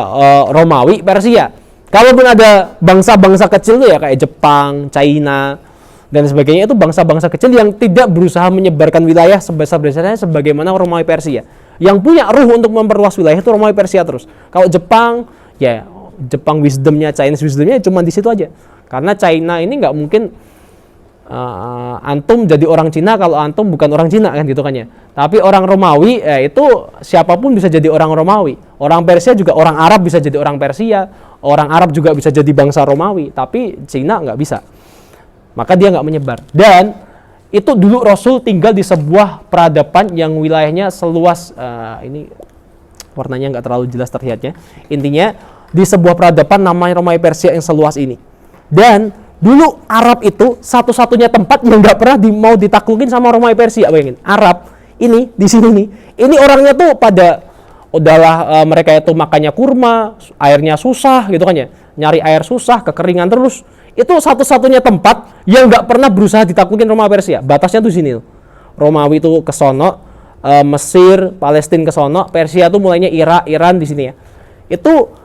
Romawi, Persia. Kalaupun ada bangsa-bangsa kecil tuh ya kayak Jepang, China, dan sebagainya, itu bangsa-bangsa kecil yang tidak berusaha menyebarkan wilayah sebesar-besarnya sebagaimana Romawi Persia. Yang punya ruh untuk memperluas wilayah itu Romawi Persia terus. Kalau Jepang, ya Jepang wisdomnya, Chinese wisdomnya cuma di situ aja. Karena China ini nggak mungkin antum jadi orang Cina kalau antum bukan orang Cina kan gitu kan ya. Tapi orang Romawi itu siapapun bisa jadi orang Romawi. Orang Persia juga, orang Arab bisa jadi orang Persia. Orang Arab juga bisa jadi bangsa Romawi. Tapi Cina nggak bisa. Maka dia nggak menyebar. Dan itu dulu Rasul tinggal di sebuah peradaban yang wilayahnya seluas ini warnanya nggak terlalu jelas terlihatnya. Intinya di sebuah peradaban namanya Romawi Persia yang seluas ini. Dan dulu Arab itu satu-satunya tempat yang nggak pernah mau ditaklukin sama Romawi Persia. Bayangin, Arab ini di sini nih, ini orangnya tuh pada udahlah mereka itu makannya kurma, airnya susah gitu kan ya, nyari air susah, kekeringan terus. Itu satu-satunya tempat yang nggak pernah berusaha ditaklukin Romawi Persia. Batasnya tuh sini. Romawi itu ke sono, Mesir, Palestina ke sono, Persia tuh mulainya Irak, Iran di sini ya. Itu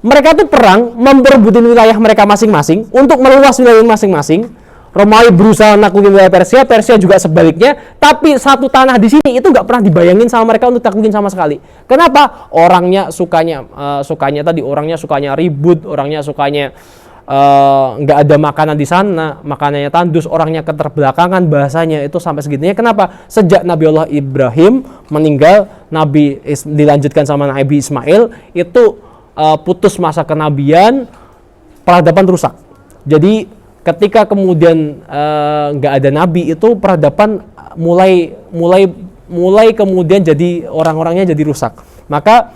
mereka tuh perang memperebutin wilayah mereka masing-masing untuk meluas wilayah masing-masing. Romawi berusaha naklukin wilayah Persia, Persia juga sebaliknya. Tapi satu tanah di sini itu nggak pernah dibayangin sama mereka untuk taklukin sama sekali. Kenapa? Orangnya sukanya ribut, orangnya sukanya nggak ada makanan di sana, makanannya tandus, orangnya keterbelakangan bahasanya itu sampai segitunya. Kenapa? Sejak Nabi Allah Ibrahim meninggal, dilanjutkan sama Nabi Ismail, itu putus masa kenabian, peradaban rusak. Jadi ketika kemudian nggak ada nabi, itu peradaban mulai kemudian jadi orang-orangnya jadi rusak. Maka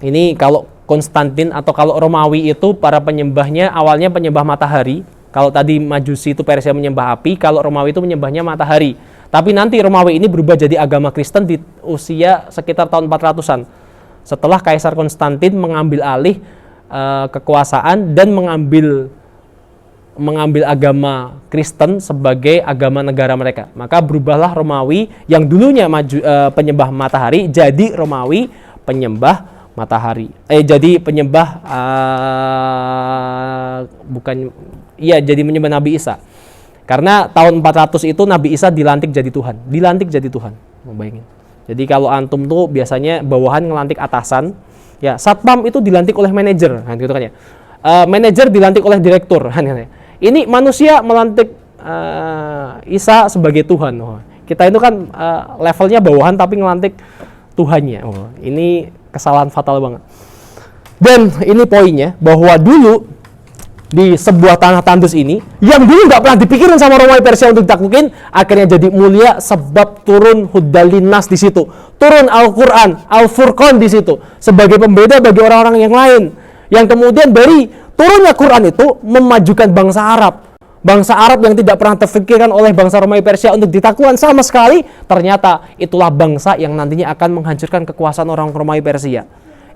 ini kalau Konstantin atau kalau Romawi itu para penyembahnya awalnya penyembah matahari. Kalau tadi Majusi itu Persia menyembah api, kalau Romawi itu menyembahnya matahari. Tapi nanti Romawi ini berubah jadi agama Kristen di usia sekitar tahun 400-an. Setelah Kaisar Konstantin mengambil alih kekuasaan dan mengambil agama Kristen sebagai agama negara mereka. Maka berubahlah Romawi yang dulunya penyembah matahari jadi Romawi penyembah matahari. Jadi penyembah jadi menyembah Nabi Isa. Karena tahun 400 itu Nabi Isa dilantik jadi Tuhan. Bayangin. Jadi kalau antum tuh biasanya bawahan ngelantik atasan, ya satpam itu dilantik oleh manajer, kan gitu kan ya. Manajer dilantik oleh direktur, kan ya. Ini manusia melantik Isa sebagai Tuhan. Kita itu kan levelnya bawahan tapi ngelantik Tuhannya. Ini kesalahan fatal banget. Dan ini poinnya, bahwa dulu di sebuah tanah tandus ini yang dulu nggak pernah dipikirin sama Romawi Persia untuk ditaklukin, akhirnya jadi mulia sebab turun Huddalinas di situ, turun Al-Quran, Al-Furqan di situ sebagai pembeda bagi orang-orang yang lain. Yang kemudian dari turunnya Quran itu memajukan bangsa Arab yang tidak pernah terfikirkan oleh bangsa Romawi Persia untuk ditaklukkan sama sekali. Ternyata itulah bangsa yang nantinya akan menghancurkan kekuasaan orang Romawi Persia.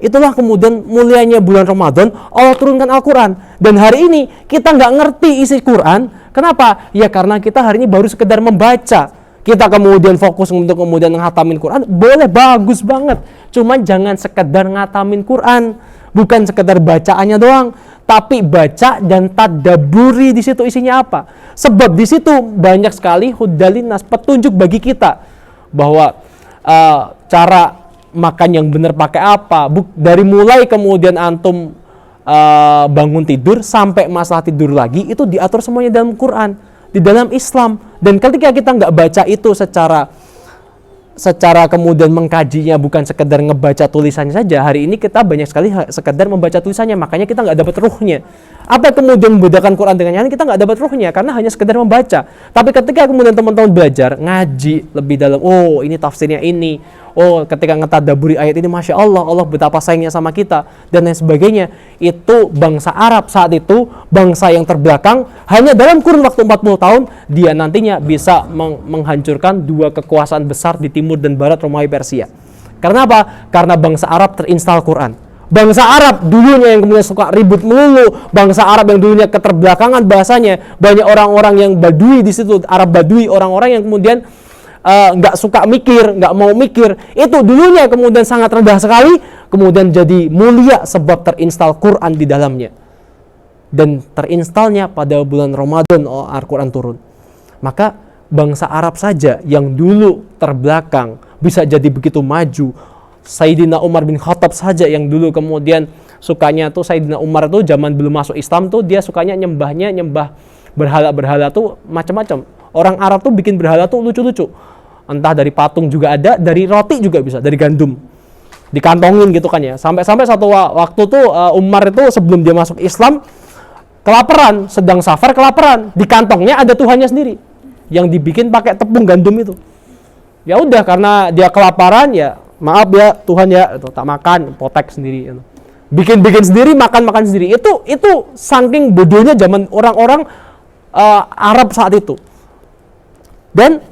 Itulah kemudian mulianya bulan Ramadan, Allah turunkan Al-Quran. Dan hari ini kita nggak ngerti isi Quran. Kenapa? Ya karena kita hari ini baru sekedar membaca. Kita kemudian fokus untuk kemudian menghatamin Quran. Boleh, bagus banget. Cuman jangan sekedar ngatamin Quran. Bukan sekedar bacaannya doang. Tapi baca dan tadabburi di situ isinya apa. Sebab di situ banyak sekali Huddalinas, petunjuk bagi kita. Bahwa cara makan yang benar pakai apa, dari mulai kemudian antum bangun tidur sampai masalah tidur lagi, itu diatur semuanya dalam Quran, di dalam Islam. Dan ketika kita nggak baca itu secara kemudian mengkajinya, bukan sekedar ngebaca tulisannya saja, hari ini kita banyak sekali sekedar membaca tulisannya, makanya kita nggak dapat ruhnya. Apa kemudian membedakan Quran dengan yang lain? Kita nggak dapat ruhnya karena hanya sekedar membaca. Tapi ketika kemudian teman-teman belajar ngaji lebih dalam, oh ini tafsirnya ini, oh ketika ngetadaburi ayat ini, Masya Allah, Allah betapa sayangnya sama kita, dan lain sebagainya. Itu bangsa Arab saat itu, bangsa yang terbelakang, hanya dalam kurun waktu 40 tahun dia nantinya bisa menghancurkan dua kekuasaan besar di timur dan barat Romawi Persia. Karena apa? Karena bangsa Arab terinstal Quran. Bangsa Arab dulunya yang kemudian suka ribut melulu, bangsa Arab yang dulunya keterbelakangan bahasanya, banyak orang-orang yang badui di situ, Arab badui, orang-orang yang kemudian nggak suka mikir, nggak mau mikir, itu dulunya kemudian sangat rendah sekali, kemudian jadi mulia sebab terinstal Quran di dalamnya. Dan terinstalnya pada bulan Ramadan Al-Quran turun. Maka bangsa Arab saja yang dulu terbelakang bisa jadi begitu maju. Sayyidina Umar bin Khattab saja yang dulu kemudian sukanya tuh, Sayyidina Umar tuh zaman belum masuk Islam tuh dia sukanya nyembah berhala-berhala tuh macam-macam. Orang Arab tuh bikin berhala tuh lucu-lucu. Entah dari patung juga ada, dari roti juga bisa, dari gandum. Dikantongin gitu kan ya. Sampai-sampai satu waktu tuh Umar itu sebelum dia masuk Islam kelaparan, sedang safar kelaparan, di kantongnya ada Tuhannya sendiri yang dibikin pakai tepung gandum itu. Ya udah, karena dia kelaparan, ya maaf ya Tuhan ya, itu tak makan, potek sendiri, bikin sendiri, makan sendiri. Itu saking bodohnya zaman orang-orang Arab saat itu. Dan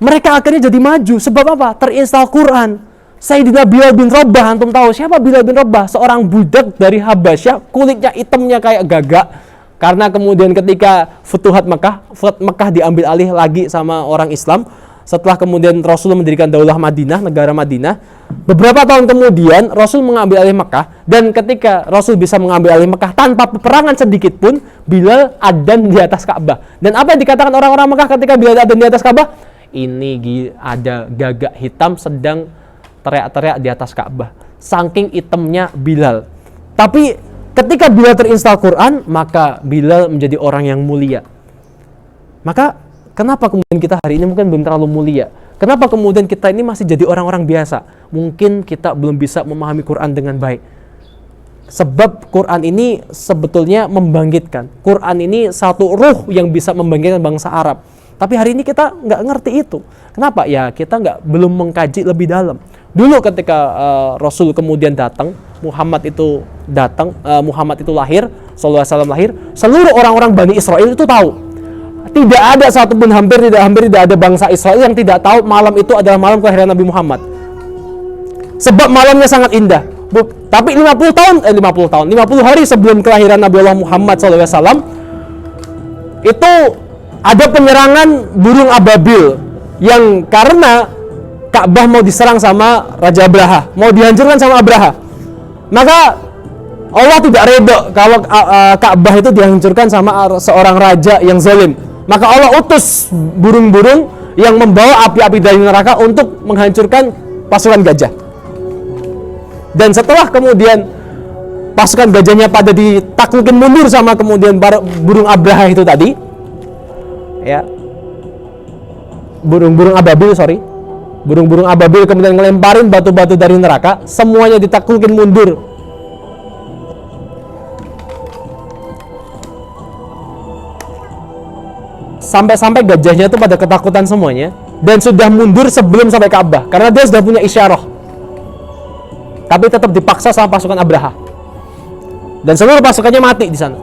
mereka akhirnya jadi maju sebab apa? Terinstal Quran. Sayyidina Bilal bin Rabah, antum tahu siapa Bilal bin Rabah? Seorang budak dari Habasyah, kulitnya hitamnya kayak gagak. Karena kemudian ketika Futuhat Mekah diambil alih lagi sama orang Islam, setelah kemudian Rasul mendirikan Daulah Madinah, negara Madinah, beberapa tahun kemudian Rasul mengambil alih Mekah, dan ketika Rasul bisa mengambil alih Mekah tanpa peperangan sedikit pun, Bilal adzan di atas Ka'bah. Dan apa yang dikatakan orang-orang Mekah ketika Bilal adzan di atas Ka'bah? Ini ada gagak hitam sedang teriak-teriak di atas Ka'bah. Saking hitamnya Bilal. Tapi ketika Bilal terinstal Quran, maka Bilal menjadi orang yang mulia. Maka kenapa kemudian kita hari ini mungkin belum terlalu mulia? Kenapa kemudian kita ini masih jadi orang-orang biasa? Mungkin kita belum bisa memahami Quran dengan baik. Sebab Quran ini sebetulnya membangkitkan. Quran ini satu ruh yang bisa membangkitkan bangsa Arab. Tapi hari ini kita nggak ngerti itu. Kenapa? Ya kita belum mengkaji lebih dalam. Dulu ketika Rasul kemudian datang, Muhammad itu lahir, sallallahu alaihi wasallam lahir, seluruh orang-orang Bani Israel itu tahu. Tidak ada satupun, hampir tidak ada bangsa Israel yang tidak tahu malam itu adalah malam kelahiran Nabi Muhammad. Sebab malamnya sangat indah. Tapi 50 hari sebelum kelahiran Nabi Allah Muhammad SAW, itu ada penyerangan burung ababil yang karena Ka'bah mau diserang sama Raja Abraha, mau dihancurkan sama Abraha. Maka Allah tidak redha kalau Ka'bah itu dihancurkan sama seorang raja yang zalim. Maka Allah utus burung-burung yang membawa api-api dari neraka untuk menghancurkan pasukan gajah. Dan setelah kemudian pasukan gajahnya pada ditaklukin mundur sama kemudian burung Abraha itu tadi, ya, burung-burung ababil kemudian ngelemparin batu-batu dari neraka, semuanya ditaklukin mundur. Sampai-sampai gajahnya itu pada ketakutan semuanya dan sudah mundur sebelum sampai Ka'bah karena dia sudah punya isyarah. Tapi tetap dipaksa sama pasukan Abraha. Dan seluruh pasukannya mati di sana.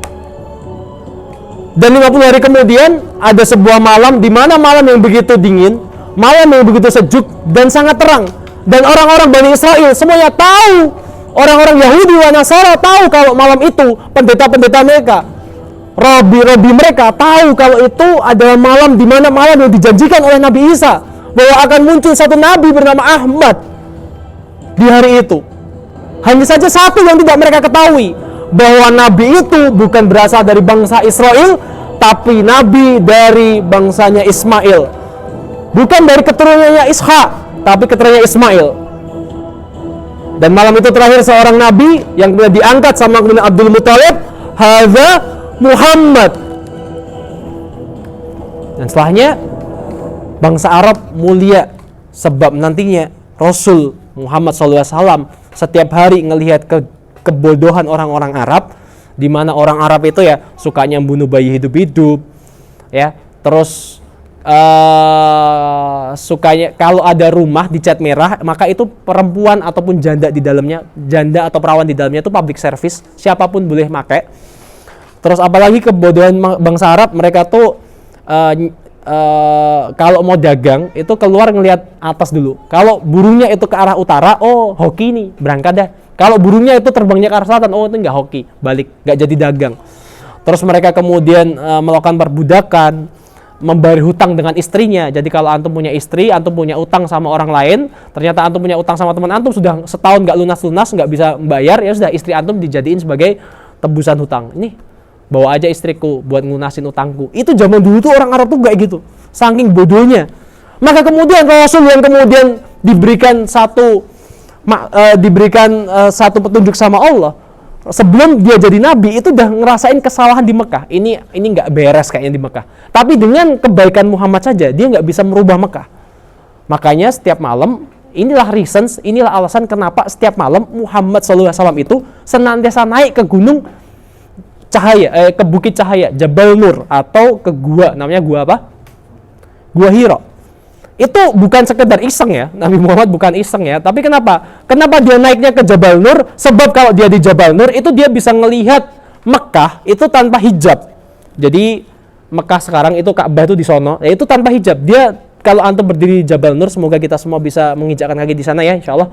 Dan 50 hari kemudian ada sebuah malam di mana malam yang begitu dingin, malam yang begitu sejuk dan sangat terang. Dan orang-orang Bani Israel semuanya tahu, orang-orang Yahudi wa Nasara tahu kalau malam itu pendeta-pendeta mereka, Robi mereka tahu kalau itu adalah malam di mana malam yang dijanjikan oleh Nabi Isa bahwa akan muncul satu nabi bernama Ahmad di hari itu. Hanya saja satu yang tidak mereka ketahui, bahwa nabi itu bukan berasal dari bangsa Israel, tapi nabi dari bangsanya Ismail. Bukan dari keturunannya Ishak, tapi keturunannya Ismail. Dan malam itu terakhir seorang nabi yang kemudian diangkat sama kemudian Abdul Muthalib, hadza Muhammad. Dan setelahnya bangsa Arab mulia sebab nantinya Rasul Muhammad SAW setiap hari ngelihat kebodohan orang-orang Arab, di mana orang Arab itu ya sukanya membunuh bayi hidup-hidup, ya, terus sukanya kalau ada rumah dicat merah maka itu perempuan ataupun janda di dalamnya, janda atau perawan di dalamnya itu public service, siapapun boleh pakai. Terus apalagi kebodohan bangsa Arab, mereka tuh kalau mau dagang itu keluar ngelihat atas dulu. Kalau burungnya itu ke arah utara, oh hoki nih, berangkat dah. Kalau burungnya itu terbangnya ke arah selatan, oh itu nggak hoki, balik, nggak jadi dagang. Terus mereka kemudian melakukan perbudakan, membayar hutang dengan istrinya. Jadi kalau antum punya istri, antum punya utang sama orang lain, ternyata antum punya utang sama teman antum sudah setahun nggak lunas-lunas, nggak bisa membayar, ya sudah istri antum dijadiin sebagai tebusan hutang. Ini bawa aja istriku buat ngunasin utangku. Itu zaman dulu tuh orang Arab tuh kayak gitu, saking bodohnya. Maka kemudian Rasul yang kemudian diberikan satu petunjuk sama Allah, sebelum dia jadi nabi itu udah ngerasain kesalahan di Mekah. Ini nggak beres kayaknya di Mekah. Tapi dengan kebaikan Muhammad saja dia nggak bisa merubah Mekah. Makanya setiap malam, inilah alasan kenapa setiap malam Muhammad SAW itu senantiasa naik ke gunung cahaya, ke bukit cahaya, Jabal Nur, atau ke gua, namanya gua apa? Gua Hira. Itu bukan sekedar iseng ya, Nabi Muhammad bukan iseng ya, tapi kenapa dia naiknya ke Jabal Nur? Sebab kalau dia di Jabal Nur itu dia bisa ngelihat Mekah itu tanpa hijab. Jadi Mekah sekarang itu Ka'bah itu di sono, ya itu tanpa hijab. Dia kalau antum berdiri di Jabal Nur, semoga kita semua bisa menginjakkan kaki di sana ya, insyaallah.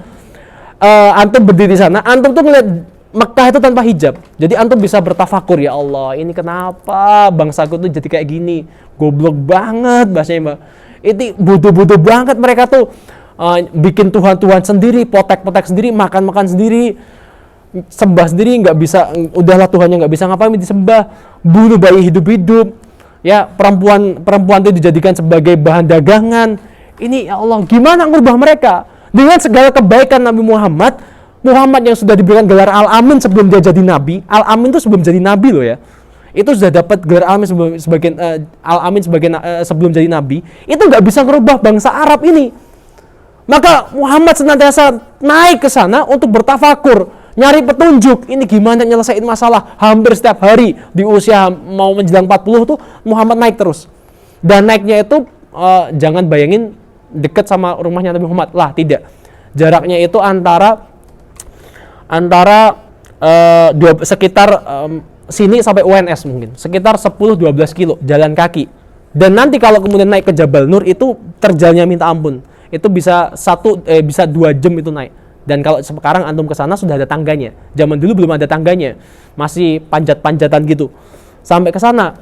Antum berdiri di sana, antum tuh ngelihat Mekah itu tanpa hijab. Jadi antum bisa bertafakur, ya Allah, ini kenapa bangsaku tuh jadi kayak gini? Goblok banget bahasanya, Mbak. Itu bodoh-bodoh banget mereka tuh, bikin Tuhan-Tuhan sendiri, potek-potek sendiri, makan-makan sendiri, sembah sendiri, nggak bisa, udahlah Tuhannya nggak bisa ngapain disembah, bunuh bayi hidup-hidup, ya perempuan itu dijadikan sebagai bahan dagangan. Ini ya Allah, gimana ngubah mereka dengan segala kebaikan Nabi Muhammad yang sudah diberikan gelar Al-Amin sebelum dia jadi nabi. Al-Amin itu sebelum jadi nabi loh ya. Itu sudah dapat gelar Al-Amin sebelum jadi nabi. Itu nggak bisa merubah bangsa Arab ini. Maka Muhammad senantiasa naik ke sana untuk bertafakur, nyari petunjuk. Ini gimana nyelesain masalah. Hampir setiap hari di usia mau menjelang 40 tuh Muhammad naik terus. Dan naiknya itu jangan bayangin dekat sama rumahnya Nabi Muhammad. Lah, tidak. Jaraknya itu antara sekitar sini sampai UNS mungkin sekitar 10-12 kilo jalan kaki. Dan nanti kalau kemudian naik ke Jabal Nur itu terjalnya minta ampun, itu bisa 2 jam itu naik. Dan kalau sekarang antum ke sana sudah ada tangganya. Zaman dulu belum ada tangganya, masih panjat-panjatan gitu. Sampai ke sana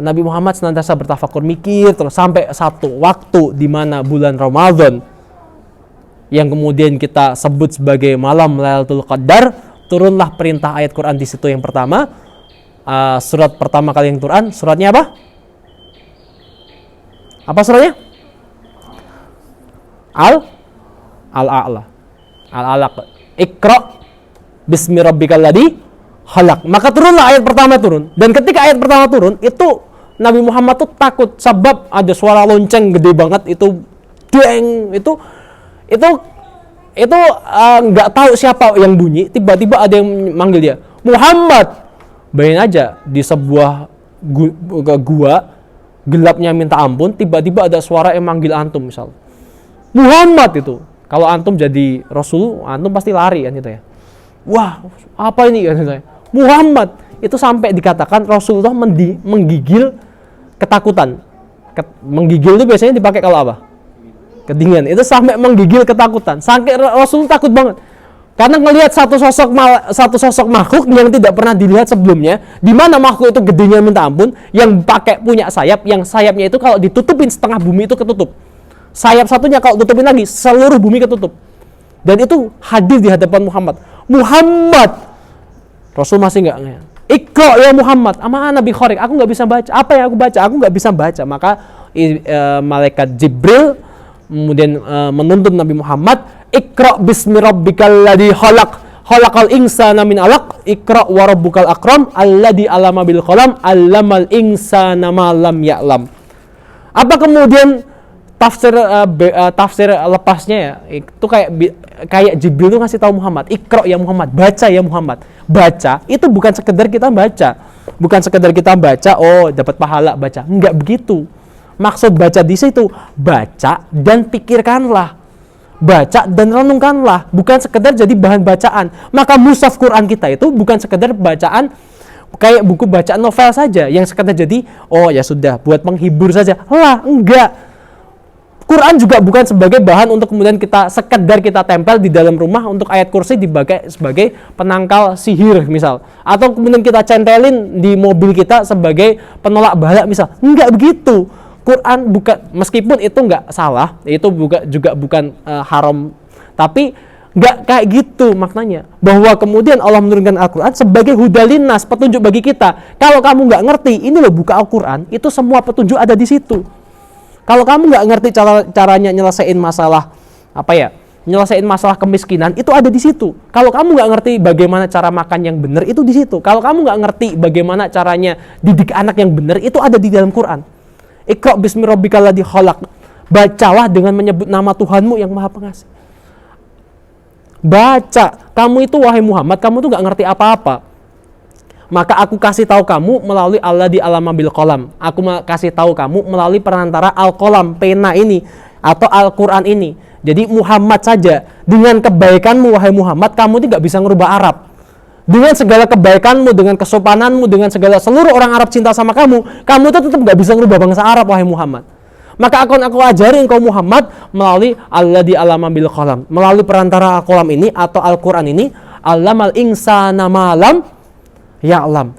Nabi Muhammad senantiasa bertafakur, mikir terus sampai satu waktu di mana bulan Ramadan yang kemudian kita sebut sebagai malam Lailatul Qadar, turunlah perintah ayat Quran di situ yang pertama. Surat pertama kali yang Quran, suratnya apa? Apa suratnya? Al-A'la. Al-Alaq. Iqra bismi rabbikal ladzi khalaq. Maka turunlah ayat pertama turun. Dan ketika ayat pertama turun, itu Nabi Muhammad tuh takut sebab ada suara lonceng gede banget itu, deng, itu nggak tahu siapa yang bunyi, tiba-tiba ada yang manggil dia, Muhammad. Bayangin aja di sebuah gua gelapnya minta ampun, tiba-tiba ada suara yang manggil antum, misal Muhammad. Itu kalau antum jadi Rasul, antum pasti lari kan gitu ya. Wah, apa ini kan gitu ya. Muhammad. Itu sampai dikatakan Rasulullah menggigil ketakutan. Menggigil itu biasanya dipakai kalau apa? Kedinginan. Itu sampai menggigil ketakutan. Sampai Rasul takut banget. Karena ngelihat satu sosok makhluk yang tidak pernah dilihat sebelumnya, di mana makhluk itu gedenya minta ampun, yang punya sayap, yang sayapnya itu kalau ditutupin setengah bumi itu ketutup. Sayap satunya kalau tutupin lagi seluruh bumi ketutup. Dan itu hadir di hadapan Muhammad. Rasul masih enggak ngelihat. Iqra ya Muhammad, ama ana bi khariq. Aku enggak bisa baca. Apa yang aku baca? Aku enggak bisa baca. Maka malaikat Jibril kemudian menuntun Nabi Muhammad, Iqra bismi rabbikal ladzi khalaq, khalaqal insana min 'alaq, Iqra wa rabbukal akram, alladzi 'allama bil qalam, 'allamal insana ma lam ya'lam. Apa kemudian tafsir lepasnya ya? Itu kayak Jibril itu ngasih tahu Muhammad, Iqra ya Muhammad, baca ya Muhammad. Baca itu bukan sekedar kita baca. Bukan sekedar kita baca, oh dapat pahala baca. Enggak begitu. Maksud baca di situ, baca dan pikirkanlah, baca dan renungkanlah, bukan sekedar jadi bahan bacaan. Maka mushaf Quran kita itu bukan sekedar bacaan kayak buku bacaan novel saja yang sekedar jadi, oh ya sudah buat menghibur saja. Lah, enggak. Quran juga bukan sebagai bahan untuk kemudian sekedar kita tempel di dalam rumah untuk ayat kursi dipakai sebagai penangkal sihir misal, atau kemudian kita centelin di mobil kita sebagai penolak bala misal. Enggak begitu. Quran bukan, meskipun itu enggak salah, itu juga bukan haram, tapi enggak kayak gitu maknanya. Bahwa kemudian Allah menurunkan Al-Quran sebagai hudalinas, petunjuk bagi kita. Kalau kamu enggak ngerti, ini loh buka Al-Quran, itu semua petunjuk ada di situ. Kalau kamu nggak ngerti caranya nyelesain masalah nyelesain masalah kemiskinan, itu ada di situ. Kalau kamu nggak ngerti bagaimana cara makan yang benar, itu di situ. Kalau kamu nggak ngerti bagaimana caranya didik anak yang benar, itu ada di dalam Quran. Iqra bismi rabbikal ladzi khalaq. Bacalah dengan menyebut nama Tuhanmu yang Maha Pengasih. Baca. Kamu itu wahai Muhammad, kamu tuh nggak ngerti apa-apa. Maka aku kasih tahu kamu melalui alladzi allama bil qalam. Aku kasih tahu kamu melalui perantara al-qalam, pena ini atau Al-Qur'an ini. Jadi Muhammad saja, dengan kebaikanmu wahai Muhammad, kamu tidak bisa ngerubah Arab. Dengan segala kebaikanmu, dengan kesopananmu, dengan segala seluruh orang Arab cinta sama kamu tuh tetap nggak bisa ngerubah bangsa Arab wahai Muhammad. Maka aku ajari engkau Muhammad melalui alladzi allama bil qalam, melalui perantara al-qalam ini atau Al-Qur'an ini, allamal insana malam ya'lam,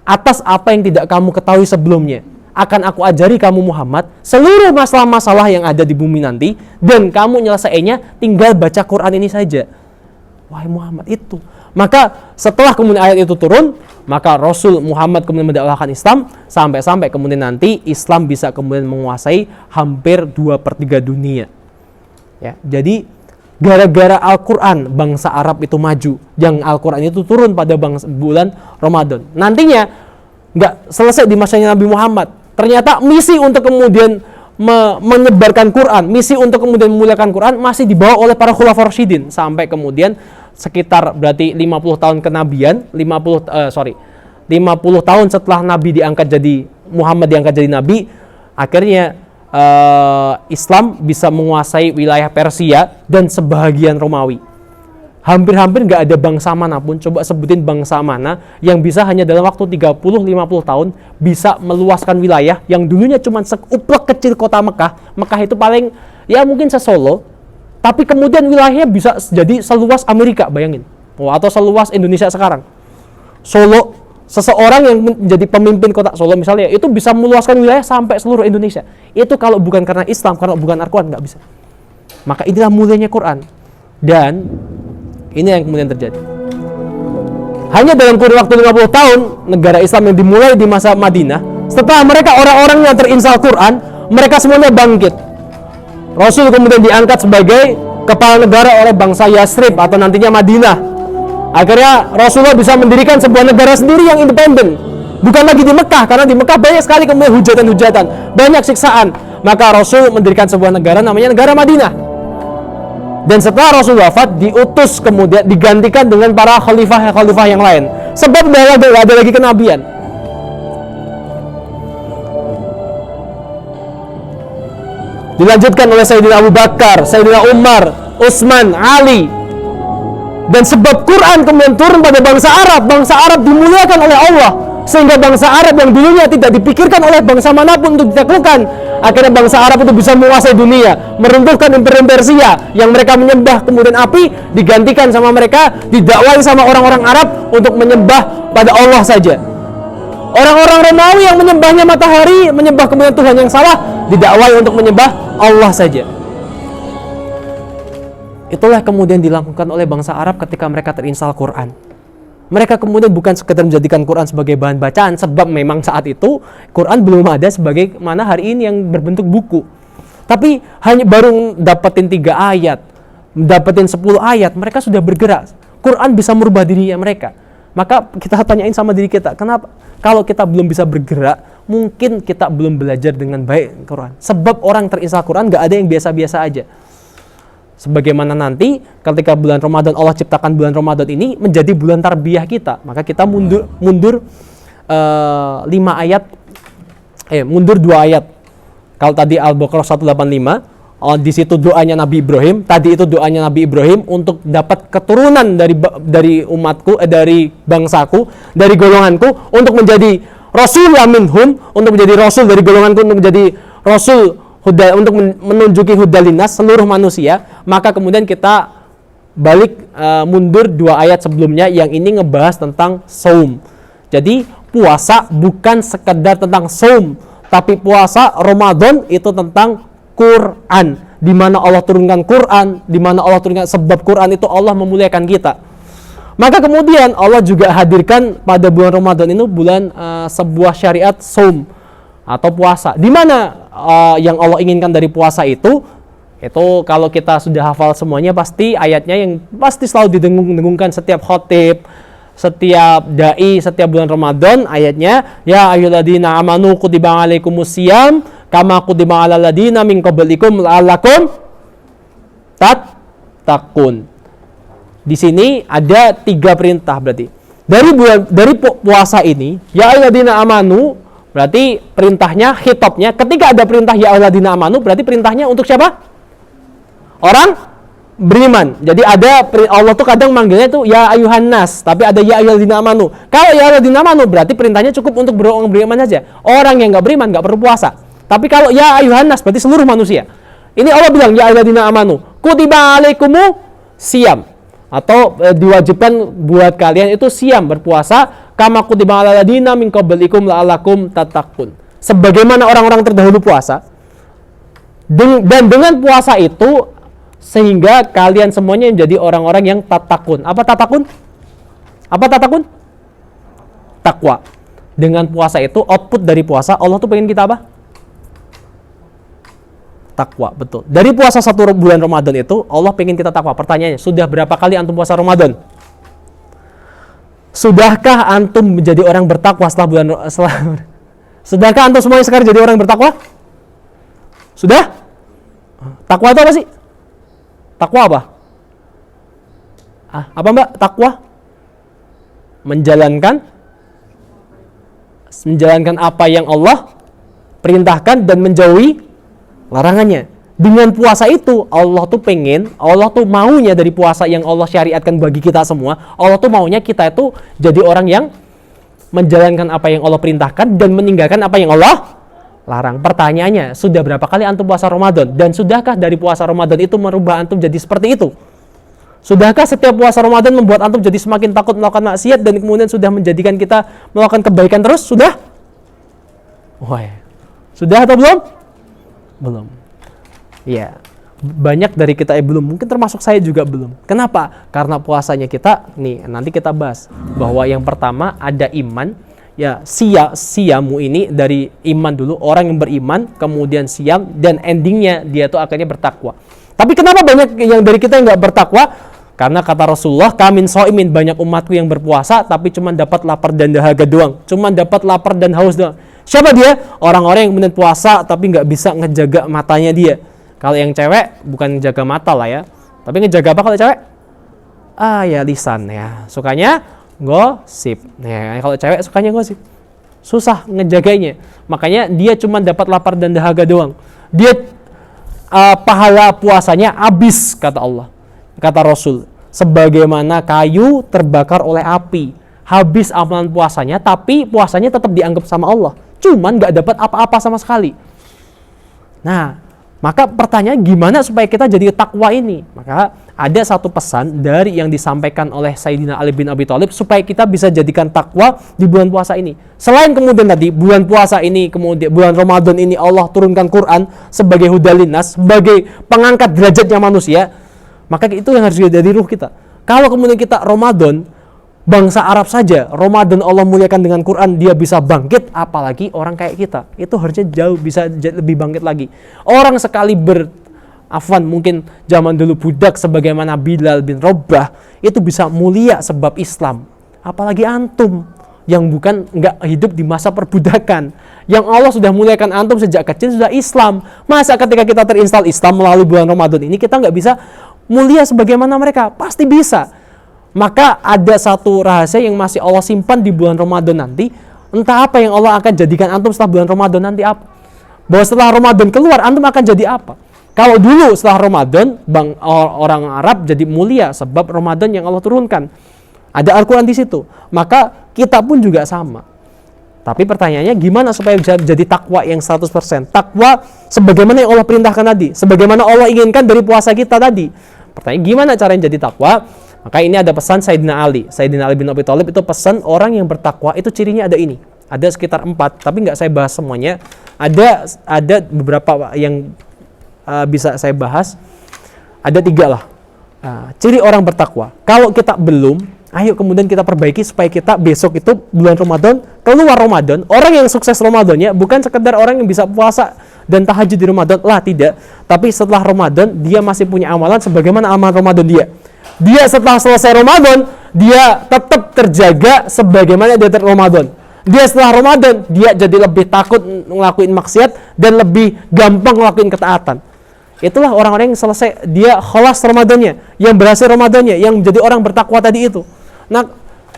atas apa yang tidak kamu ketahui sebelumnya. Akan aku ajari kamu Muhammad seluruh masalah-masalah yang ada di bumi nanti, dan kamu nyelesainya tinggal baca Quran ini saja. Wahai Muhammad, itu. Maka setelah kemudian ayat itu turun, maka Rasul Muhammad kemudian mendakwahkan Islam sampai kemudian nanti Islam bisa kemudian menguasai hampir 2/3 dunia. Ya, jadi gara-gara Al-Quran bangsa Arab itu maju, yang Al-Quran itu turun pada bulan Ramadan. Nantinya nggak selesai di masanya Nabi Muhammad. Ternyata misi untuk kemudian menyebarkan Quran, misi untuk kemudian memuliakan Quran masih dibawa oleh para khulafaur rasyidin sampai kemudian sekitar berarti 50 tahun kenabian, 50 tahun setelah Nabi Muhammad diangkat jadi Nabi, akhirnya Islam bisa menguasai wilayah Persia dan sebahagian Romawi. Hampir-hampir nggak ada bangsa manapun, coba sebutin bangsa mana yang bisa hanya dalam waktu 30-50 tahun bisa meluaskan wilayah yang dulunya cuma seuplek kecil kota Mekah. Mekah itu paling ya mungkin se-Solo, tapi kemudian wilayahnya bisa jadi seluas Amerika, bayangin. Atau seluas Indonesia sekarang. Solo, seseorang yang menjadi pemimpin kota Solo misalnya, itu bisa meluaskan wilayah sampai seluruh Indonesia. Itu kalau bukan karena Islam, karena bukan Al-Quran, nggak bisa. Maka inilah mulianya Quran. Dan ini yang kemudian terjadi. Hanya dalam kurun waktu 50 tahun, negara Islam yang dimulai di masa Madinah, setelah mereka orang-orang yang terinstal Quran, mereka semuanya bangkit. Rasul kemudian diangkat sebagai kepala negara oleh bangsa Yasrib atau nantinya Madinah. Akhirnya Rasulullah bisa mendirikan sebuah negara sendiri yang independen. Bukan lagi di Mekah, karena di Mekah banyak sekali kemudian hujatan-hujatan, banyak siksaan. Maka Rasul mendirikan sebuah negara namanya negara Madinah. Dan setelah Rasul wafat, diutus kemudian digantikan dengan para khalifah yang lain. Sebab tidak ada lagi kenabian. Dilanjutkan oleh Sayyidina Abu Bakar, Sayyidina Umar, Utsman, Ali. Dan sebab Quran kemudian turun pada bangsa Arab dimuliakan oleh Allah, sehingga bangsa Arab yang dulunya tidak dipikirkan oleh bangsa manapun untuk ditaklukkan, akhirnya bangsa Arab itu bisa menguasai dunia, meruntuhkan imperium Persia yang mereka menyembah kemudian api, digantikan sama mereka, didakwai sama orang-orang Arab untuk menyembah pada Allah saja. Orang-orang Romawi yang menyembahnya matahari, menyembah kemudian Tuhan yang salah, didakwai untuk menyembah Allah saja. Itulah kemudian dilakukan oleh bangsa Arab ketika mereka terinstal Quran. Mereka kemudian bukan sekedar menjadikan Quran sebagai bahan bacaan, sebab memang saat itu Quran belum ada sebagai mana hari ini yang berbentuk buku. Tapi hanya baru dapetin 3 ayat, dapetin 10 ayat, mereka sudah bergerak. Quran bisa merubah dirinya mereka. Maka kita tanyain sama diri kita, kenapa? Kalau kita belum bisa bergerak, mungkin kita belum belajar dengan baik Quran. Sebab orang terinstal Quran gak ada yang biasa-biasa aja. Sebagaimana nanti ketika bulan Ramadan, Allah ciptakan bulan Ramadan ini menjadi bulan tarbiyah kita, maka kita mundur 5 ayat, mundur 2 ayat. Kalau tadi Al-Baqarah 185, di situ doanya Nabi Ibrahim, tadi itu doanya Nabi Ibrahim untuk dapat keturunan dari umatku, dari bangsaku, dari golonganku, untuk menjadi rasul minhum, untuk menjadi rasul dari golonganku, untuk menjadi rasul untuk menunjuki hudalinas seluruh manusia, maka kemudian kita balik mundur 2 ayat sebelumnya yang ini ngebahas tentang saum. Jadi puasa bukan sekedar tentang saum, tapi puasa Ramadan itu tentang Quran, di mana Allah turunkan Quran, di mana Allah turunkan sebab Quran itu Allah memuliakan kita. Maka kemudian Allah juga hadirkan pada bulan Ramadan ini bulan sebuah syariat saum atau puasa. Di mana yang Allah inginkan dari puasa itu kalau kita sudah hafal semuanya pasti ayatnya yang pasti selalu didengung-dengungkan setiap khotib, setiap dai, setiap bulan Ramadan, ayatnya ya ayyuhalladzina amanu kutiba alaikumusiyam kama kutiba alal ladzina min qablikum la'allakum tattaqun. Di sini ada 3 perintah berarti. Dari puasa ini, ya ayyuhalladzina amanu, berarti perintahnya, khitabnya, ketika ada perintah ya ayyuhalladzina amanu, berarti perintahnya untuk siapa? Orang beriman. Jadi ada Allah tuh kadang manggilnya tuh ya ayuhan nas, tapi ada ya ayyuhalladzina amanu. Kalau ya ayyuhalladzina amanu berarti perintahnya cukup untuk orang beriman saja. Orang yang enggak beriman enggak perlu puasa. Tapi kalau ya ayuhan nas berarti seluruh manusia. Ini Allah bilang ya ayyuhalladzina amanu, kutiba alaikumus siyam, atau diwajibkan buat kalian itu siam, berpuasa, kama kutiba alal ladzina min qablikum la'allakum tattaqun. Sebagaimana orang-orang terdahulu puasa. Dan dengan puasa itu sehingga kalian semuanya menjadi orang-orang yang tatakun. Apa tatakun? Apa tatakun? Takwa. Dengan puasa itu, output dari puasa, Allah tuh pengen kita apa? Takwa, betul. Dari puasa 1 bulan Ramadan itu, Allah pengen kita takwa. Pertanyaannya, sudah berapa kali antum puasa Ramadan? Sudahkah antum menjadi orang bertakwa Sudahkah antum semuanya sekarang jadi orang bertakwa? Sudah? Takwa itu apa sih? Takwa apa? Apa mbak? Takwa? Menjalankan apa yang Allah perintahkan dan menjauhi larangannya. Dengan puasa itu Allah tuh maunya dari puasa yang Allah syariatkan bagi kita semua, Allah tuh maunya kita itu jadi orang yang menjalankan apa yang Allah perintahkan dan meninggalkan apa yang Allah larang. Pertanyaannya, sudah berapa kali antum puasa Ramadan? Dan sudahkah dari puasa Ramadan itu merubah antum jadi seperti itu? Sudahkah setiap puasa Ramadan membuat antum jadi semakin takut melakukan maksiat dan kemudian sudah menjadikan kita melakukan kebaikan terus? Sudah? Wah, sudah atau belum? Belum. Ya, banyak dari kita belum. Mungkin termasuk saya juga belum. Kenapa? Karena puasanya kita, nih nanti kita bahas bahwa yang pertama ada iman. Ya, siyamu ini dari iman dulu, orang yang beriman, kemudian siyam, dan endingnya dia tuh akhirnya bertakwa. Tapi kenapa banyak yang dari kita yang nggak bertakwa? Karena kata Rasulullah, kamin so'imin, banyak umatku yang berpuasa, tapi cuma dapat lapar dan dahaga doang. Cuma dapat lapar dan haus doang. Siapa dia? Orang-orang yang kemudian puasa, tapi nggak bisa ngejaga matanya dia. Kalau yang cewek, bukan jaga mata lah ya. Tapi ngejaga apa kalau cewek? Ya lisan ya. Sukanya gosip. Ya, kalau cewek sukanya gosip. Susah ngejagainya. Makanya dia cuma dapat lapar dan dahaga doang. Dia pahala puasanya habis, kata Allah. Kata Rasul, sebagaimana kayu terbakar oleh api. Habis amalan puasanya, tapi puasanya tetap dianggap sama Allah. Cuman gak dapat apa-apa sama sekali. Nah, maka pertanyaan gimana supaya kita jadi takwa ini? Maka ada satu pesan dari yang disampaikan oleh Sayyidina Ali bin Abi Thalib supaya kita bisa jadikan takwa di bulan puasa ini. Selain kemudian tadi bulan puasa ini, kemudian bulan Ramadan ini Allah turunkan Quran sebagai hudalinas, sebagai pengangkat derajatnya manusia, maka itu yang harus jadi ruh kita. Kalau kemudian kita Ramadan, bangsa Arab saja, Ramadan Allah muliakan dengan Quran, dia bisa bangkit, apalagi orang kayak kita. Itu harusnya jauh bisa lebih bangkit lagi. Orang sekali mungkin zaman dulu budak sebagaimana Bilal bin Rabah, itu bisa mulia sebab Islam. Apalagi antum yang nggak hidup di masa perbudakan, yang Allah sudah muliakan antum sejak kecil sudah Islam. Masa ketika kita terinstal Islam melalui bulan Ramadan ini kita nggak bisa mulia sebagaimana mereka? Pasti bisa. Maka ada satu rahasia yang masih Allah simpan di bulan Ramadan nanti. Entah apa yang Allah akan jadikan antum setelah bulan Ramadan nanti apa. Bahwa setelah Ramadan keluar antum akan jadi apa. Kalau dulu setelah Ramadan orang Arab jadi mulia sebab Ramadan yang Allah turunkan. Ada Al-Quran di situ. Maka kita pun juga sama. Tapi pertanyaannya gimana supaya bisa jadi takwa yang 100%? Takwa sebagaimana yang Allah perintahkan tadi, sebagaimana Allah inginkan dari puasa kita tadi. Pertanyaan gimana caranya jadi takwa? Maka ini ada pesan Sayyidina Ali. Sayyidina Ali bin Abi Thalib itu pesan orang yang bertakwa itu cirinya ada ini. Ada sekitar 4, tapi nggak saya bahas semuanya. Ada beberapa yang bisa saya bahas. Ada 3 lah. Ciri orang bertakwa. Kalau kita belum, ayo kemudian kita perbaiki supaya kita besok itu bulan Ramadan, keluar Ramadan, orang yang sukses Ramadannya bukan sekedar orang yang bisa puasa dan tahajud di Ramadan, lah tidak. Tapi setelah Ramadan, dia masih punya amalan sebagaimana amalan Ramadan dia. Dia setelah selesai Ramadan, dia tetap terjaga sebagaimana dia Ramadan. Dia setelah Ramadan, dia jadi lebih takut ngelakuin maksiat dan lebih gampang ngelakuin ketaatan. Itulah orang-orang yang selesai, dia khalas Ramadannya, yang berhasil Ramadannya, yang jadi orang bertakwa tadi itu. Nah,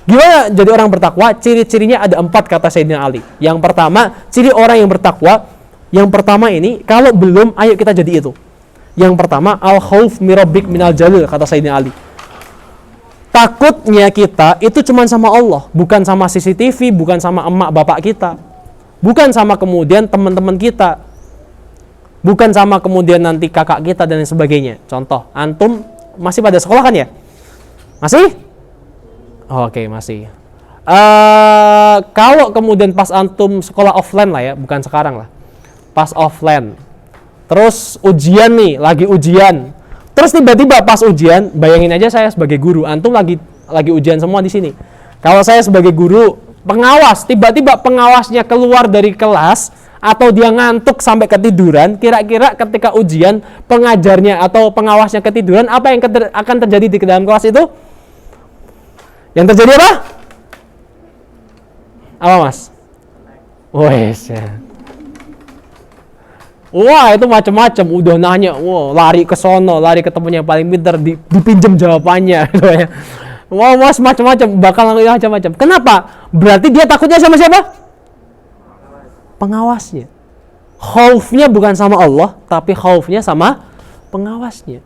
gimana jadi orang bertakwa? Ciri-cirinya ada 4 kata Sayyidina Ali. Yang pertama, ciri orang yang bertakwa, yang pertama ini, kalau belum, ayo kita jadi itu. Yang pertama, al-khauf mirabbik minal jalil, kata Sayyidina Ali. Takutnya kita itu cuma sama Allah, bukan sama CCTV, bukan sama emak bapak kita, bukan sama kemudian teman-teman kita, bukan sama kemudian nanti kakak kita dan lain sebagainya. Contoh, antum masih pada sekolah kan ya? Masih? Oke, masih. Kalau kemudian pas antum sekolah offline lah ya, bukan sekarang lah. Pas offline. Terus ujian nih, lagi ujian. Terus tiba-tiba pas ujian, bayangin aja saya sebagai guru, antum lagi ujian semua di sini. Kalau saya sebagai guru, pengawas, tiba-tiba pengawasnya keluar dari kelas atau dia ngantuk sampai ketiduran, kira-kira ketika ujian pengajarnya atau pengawasnya ketiduran, apa yang akan terjadi di dalam kelas itu? Yang terjadi apa? Apa mas? Wes ya. Wah itu macam-macam, udah nanya, wah lari ke sono, lari ke temennya yang paling pintar, dipinjam jawabannya, gitu ya. Wah mas macam-macam, bakal macam-macam. Kenapa? Berarti dia takutnya sama siapa? Pengawasnya. Khaufnya bukan sama Allah, tapi khaufnya sama pengawasnya.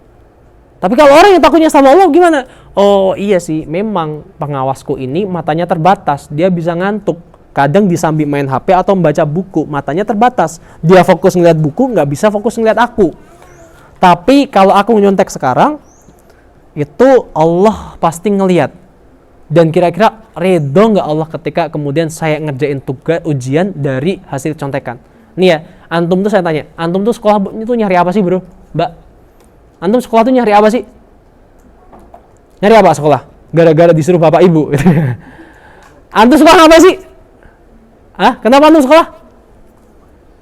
Tapi kalau orang yang takutnya sama Allah gimana? Oh iya sih, memang pengawasku ini matanya terbatas, dia bisa ngantuk. Kadang disambi main HP atau membaca buku, matanya terbatas. Dia fokus ngeliat buku, nggak bisa fokus ngeliat aku. Tapi kalau aku nyontek sekarang, itu Allah pasti ngeliat. Dan kira-kira redo nggak Allah ketika kemudian saya ngerjain tugas ujian dari hasil contekan? Nih ya, antum tuh saya tanya, antum tuh sekolah itu nyari apa sih bro? Mbak, antum sekolah tuh nyari apa sih? Nyari apa sekolah? Gara-gara disuruh bapak ibu. Antum sekolah apa sih? Hah? Kenapa antum sekolah?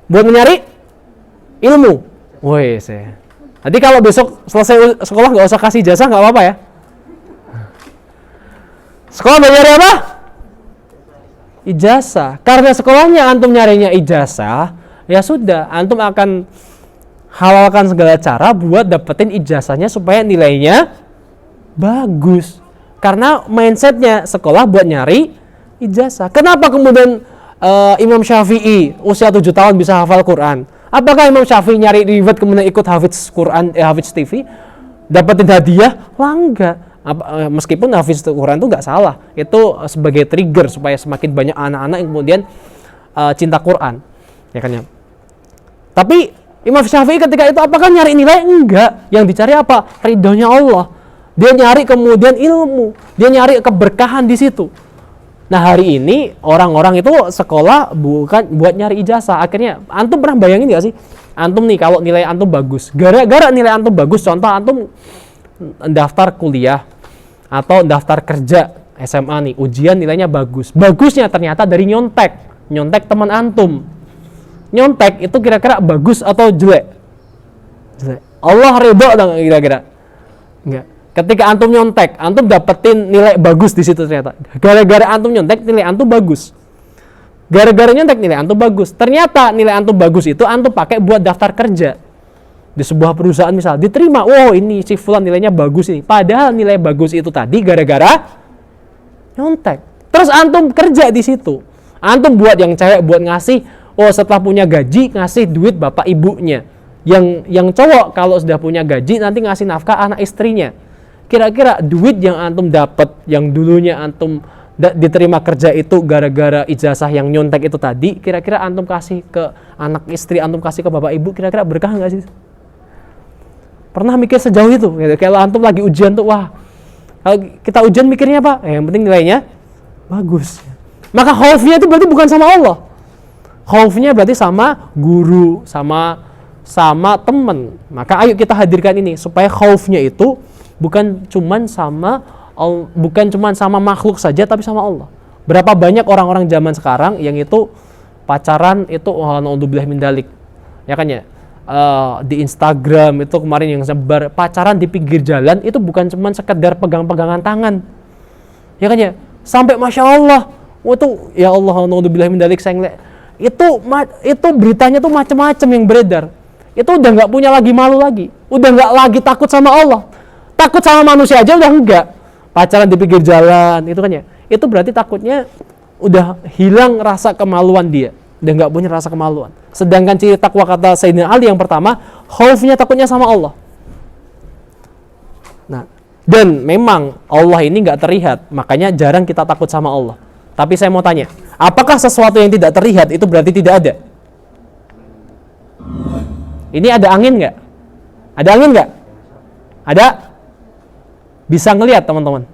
Buat mencari ilmu. Woi, saya. Nanti kalau besok selesai sekolah nggak usah kasih jasa, nggak apa-apa ya. Sekolah nyari apa? Ijazah. Karena sekolahnya antum nyarinya ijazah, ya sudah, antum akan halalkan segala cara buat dapetin ijazahnya supaya nilainya bagus. Karena mindsetnya sekolah buat nyari ijazah. Kenapa kemudian Imam Syafi'i usia 7 tahun bisa hafal Quran? Apakah Imam Syafi'i nyari ribet kemudian ikut hafiz Quran, hafiz TV, dapetin hadiah? Lah enggak. Meskipun hafiz Quran itu nggak salah, itu sebagai trigger supaya semakin banyak anak-anak yang kemudian cinta Quran, ya kan ya. Tapi Imam Syafi'i ketika itu apakah nyari nilai? Enggak. Yang dicari apa? Ridhonya Allah. Dia nyari kemudian ilmu, dia nyari keberkahan di situ. Nah hari ini orang-orang itu sekolah bukan buat nyari ijazah. Akhirnya antum pernah bayangin nggak sih? Antum nih kalau nilai antum bagus, gara-gara nilai antum bagus, contoh antum daftar kuliah atau daftar kerja SMA nih, ujian nilainya bagus. Bagusnya ternyata dari nyontek teman antum. Nyontek itu kira-kira bagus atau jelek? Jelek. Allah ridho dong kira-kira? Enggak. Ketika antum nyontek, antum dapetin nilai bagus di situ ternyata. Gara-gara antum nyontek, nilai antum bagus. Gara-gara nyontek, nilai antum bagus. Ternyata nilai antum bagus itu antum pakai buat daftar kerja di sebuah perusahaan misal, diterima. Wow, ini si fulan nilainya bagus ini. Padahal nilai bagus itu tadi gara-gara nyontek. Terus antum kerja di situ. Antum buat yang cewek buat ngasih, oh setelah punya gaji ngasih duit bapak ibunya. Yang cowok kalau sudah punya gaji nanti ngasih nafkah anak istrinya. Kira-kira duit yang antum dapat, yang dulunya antum diterima kerja itu gara-gara ijazah yang nyontek itu tadi, kira-kira antum kasih ke anak istri, antum kasih ke bapak ibu, kira-kira berkah nggak sih? Pernah mikir sejauh itu? Gitu. Kalau antum lagi ujian tuh, wah, kalau kita ujian mikirnya apa? Yang penting nilainya bagus. Maka khaufnya itu berarti bukan sama Allah. Khaufnya berarti sama guru, sama teman. Maka ayo kita hadirkan ini supaya khaufnya itu bukan cuman sama makhluk saja, tapi sama Allah. Berapa banyak orang-orang zaman sekarang yang itu pacaran itu naudzubillah min dzalik. Ya kan ya? Di Instagram itu kemarin yang sebar pacaran di pinggir jalan itu bukan cuman sekedar pegang-pegangan tangan. Ya kan ya? Sampai Masya Allah. Itu ya Allah naudzubillah min dzalik, saya ngeliat itu beritanya tuh macam-macam yang beredar. Itu udah nggak punya lagi malu lagi, udah nggak lagi takut sama Allah, takut sama manusia aja udah enggak. Pacaran di pinggir jalan itu kan ya, itu berarti takutnya udah hilang rasa kemaluan dia, udah nggak punya rasa kemaluan. Sedangkan ciri takwa kata Sayyidina Ali yang pertama, khaufnya takutnya sama Allah. Nah, dan memang Allah ini nggak terlihat, makanya jarang kita takut sama Allah. Tapi saya mau tanya, apakah sesuatu yang tidak terlihat itu berarti tidak ada? Ini ada angin nggak? Ada angin nggak? Ada? Bisa ngelihat teman-teman.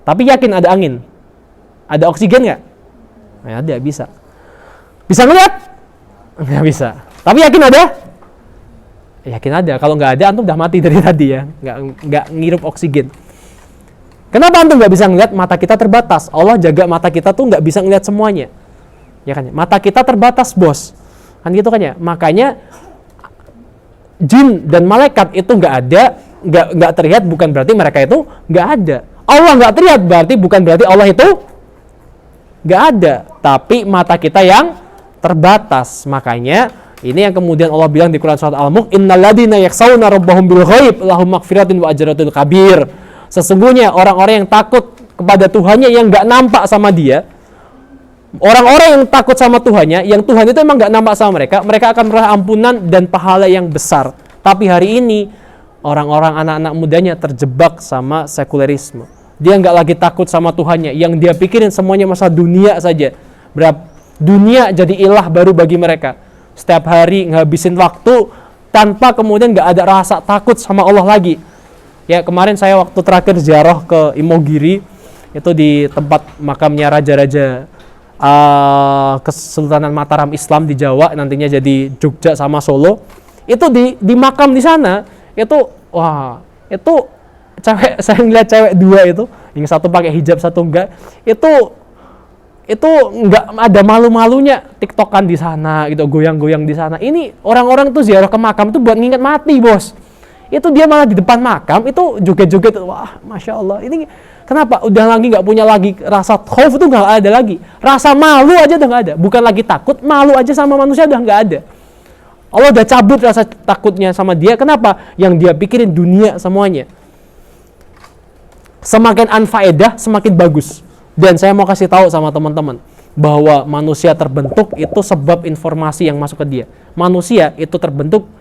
Tapi yakin ada angin? Ada oksigen nggak? Nah, ada, bisa. Bisa ngelihat? Nggak bisa. Tapi yakin ada? Yakin ada. Kalau nggak ada, antum udah mati dari tadi ya. Nggak ngirup oksigen. Kenapa antum nggak bisa ngelihat? Mata kita terbatas. Allah jaga mata kita tuh nggak bisa ngelihat semuanya. Ya kan? Mata kita terbatas, bos. Kan gitu kan ya. Makanya jin dan malaikat itu nggak ada, nggak terlihat bukan berarti mereka itu nggak ada. Allah nggak terlihat berarti bukan berarti Allah itu nggak ada. Tapi mata kita yang terbatas. Makanya ini yang kemudian Allah bilang di Quran surat Al-Mulk, innalladzina yakhshawna rabbahum bil ghaib lahum maghfiratun wa ajrun kabir. Sesungguhnya orang-orang yang takut kepada Tuhannya yang nggak nampak sama dia, orang-orang yang takut sama Tuhannya, yang Tuhan itu emang nggak nampak sama mereka, mereka akan merasa ampunan dan pahala yang besar. Tapi hari ini orang-orang anak-anak mudanya terjebak sama sekulerisme. Dia nggak lagi takut sama Tuhannya, yang dia pikirin semuanya masalah dunia saja. Dunia jadi ilah baru bagi mereka. Setiap hari ngabisin waktu tanpa kemudian nggak ada rasa takut sama Allah lagi. Ya, kemarin saya waktu terakhir ziarah ke Imogiri, itu di tempat makamnya raja-raja Kesultanan Mataram Islam di Jawa, nantinya jadi Jogja sama Solo. Itu di makam di sana, itu wah, itu cewek, saya ngeliat cewek dua itu, yang satu pakai hijab, satu enggak. Itu enggak ada malu-malunya, tiktokan di sana gitu, goyang-goyang di sana. Ini orang-orang tuh ziarah ke makam tuh buat nginget mati, bos. Itu dia malah di depan makam itu joget-joget. Wah, Masya Allah, ini kenapa udah lagi nggak punya lagi rasa khauf, itu nggak ada lagi, rasa malu aja udah nggak ada, bukan lagi takut, malu aja sama manusia udah nggak ada. Allah udah cabut rasa takutnya sama dia. Kenapa? Yang dia pikirin dunia semuanya. Semakin anfaedah semakin bagus. Dan saya mau kasih tahu sama teman-teman bahwa manusia terbentuk itu sebab informasi yang masuk ke dia. Manusia itu terbentuk,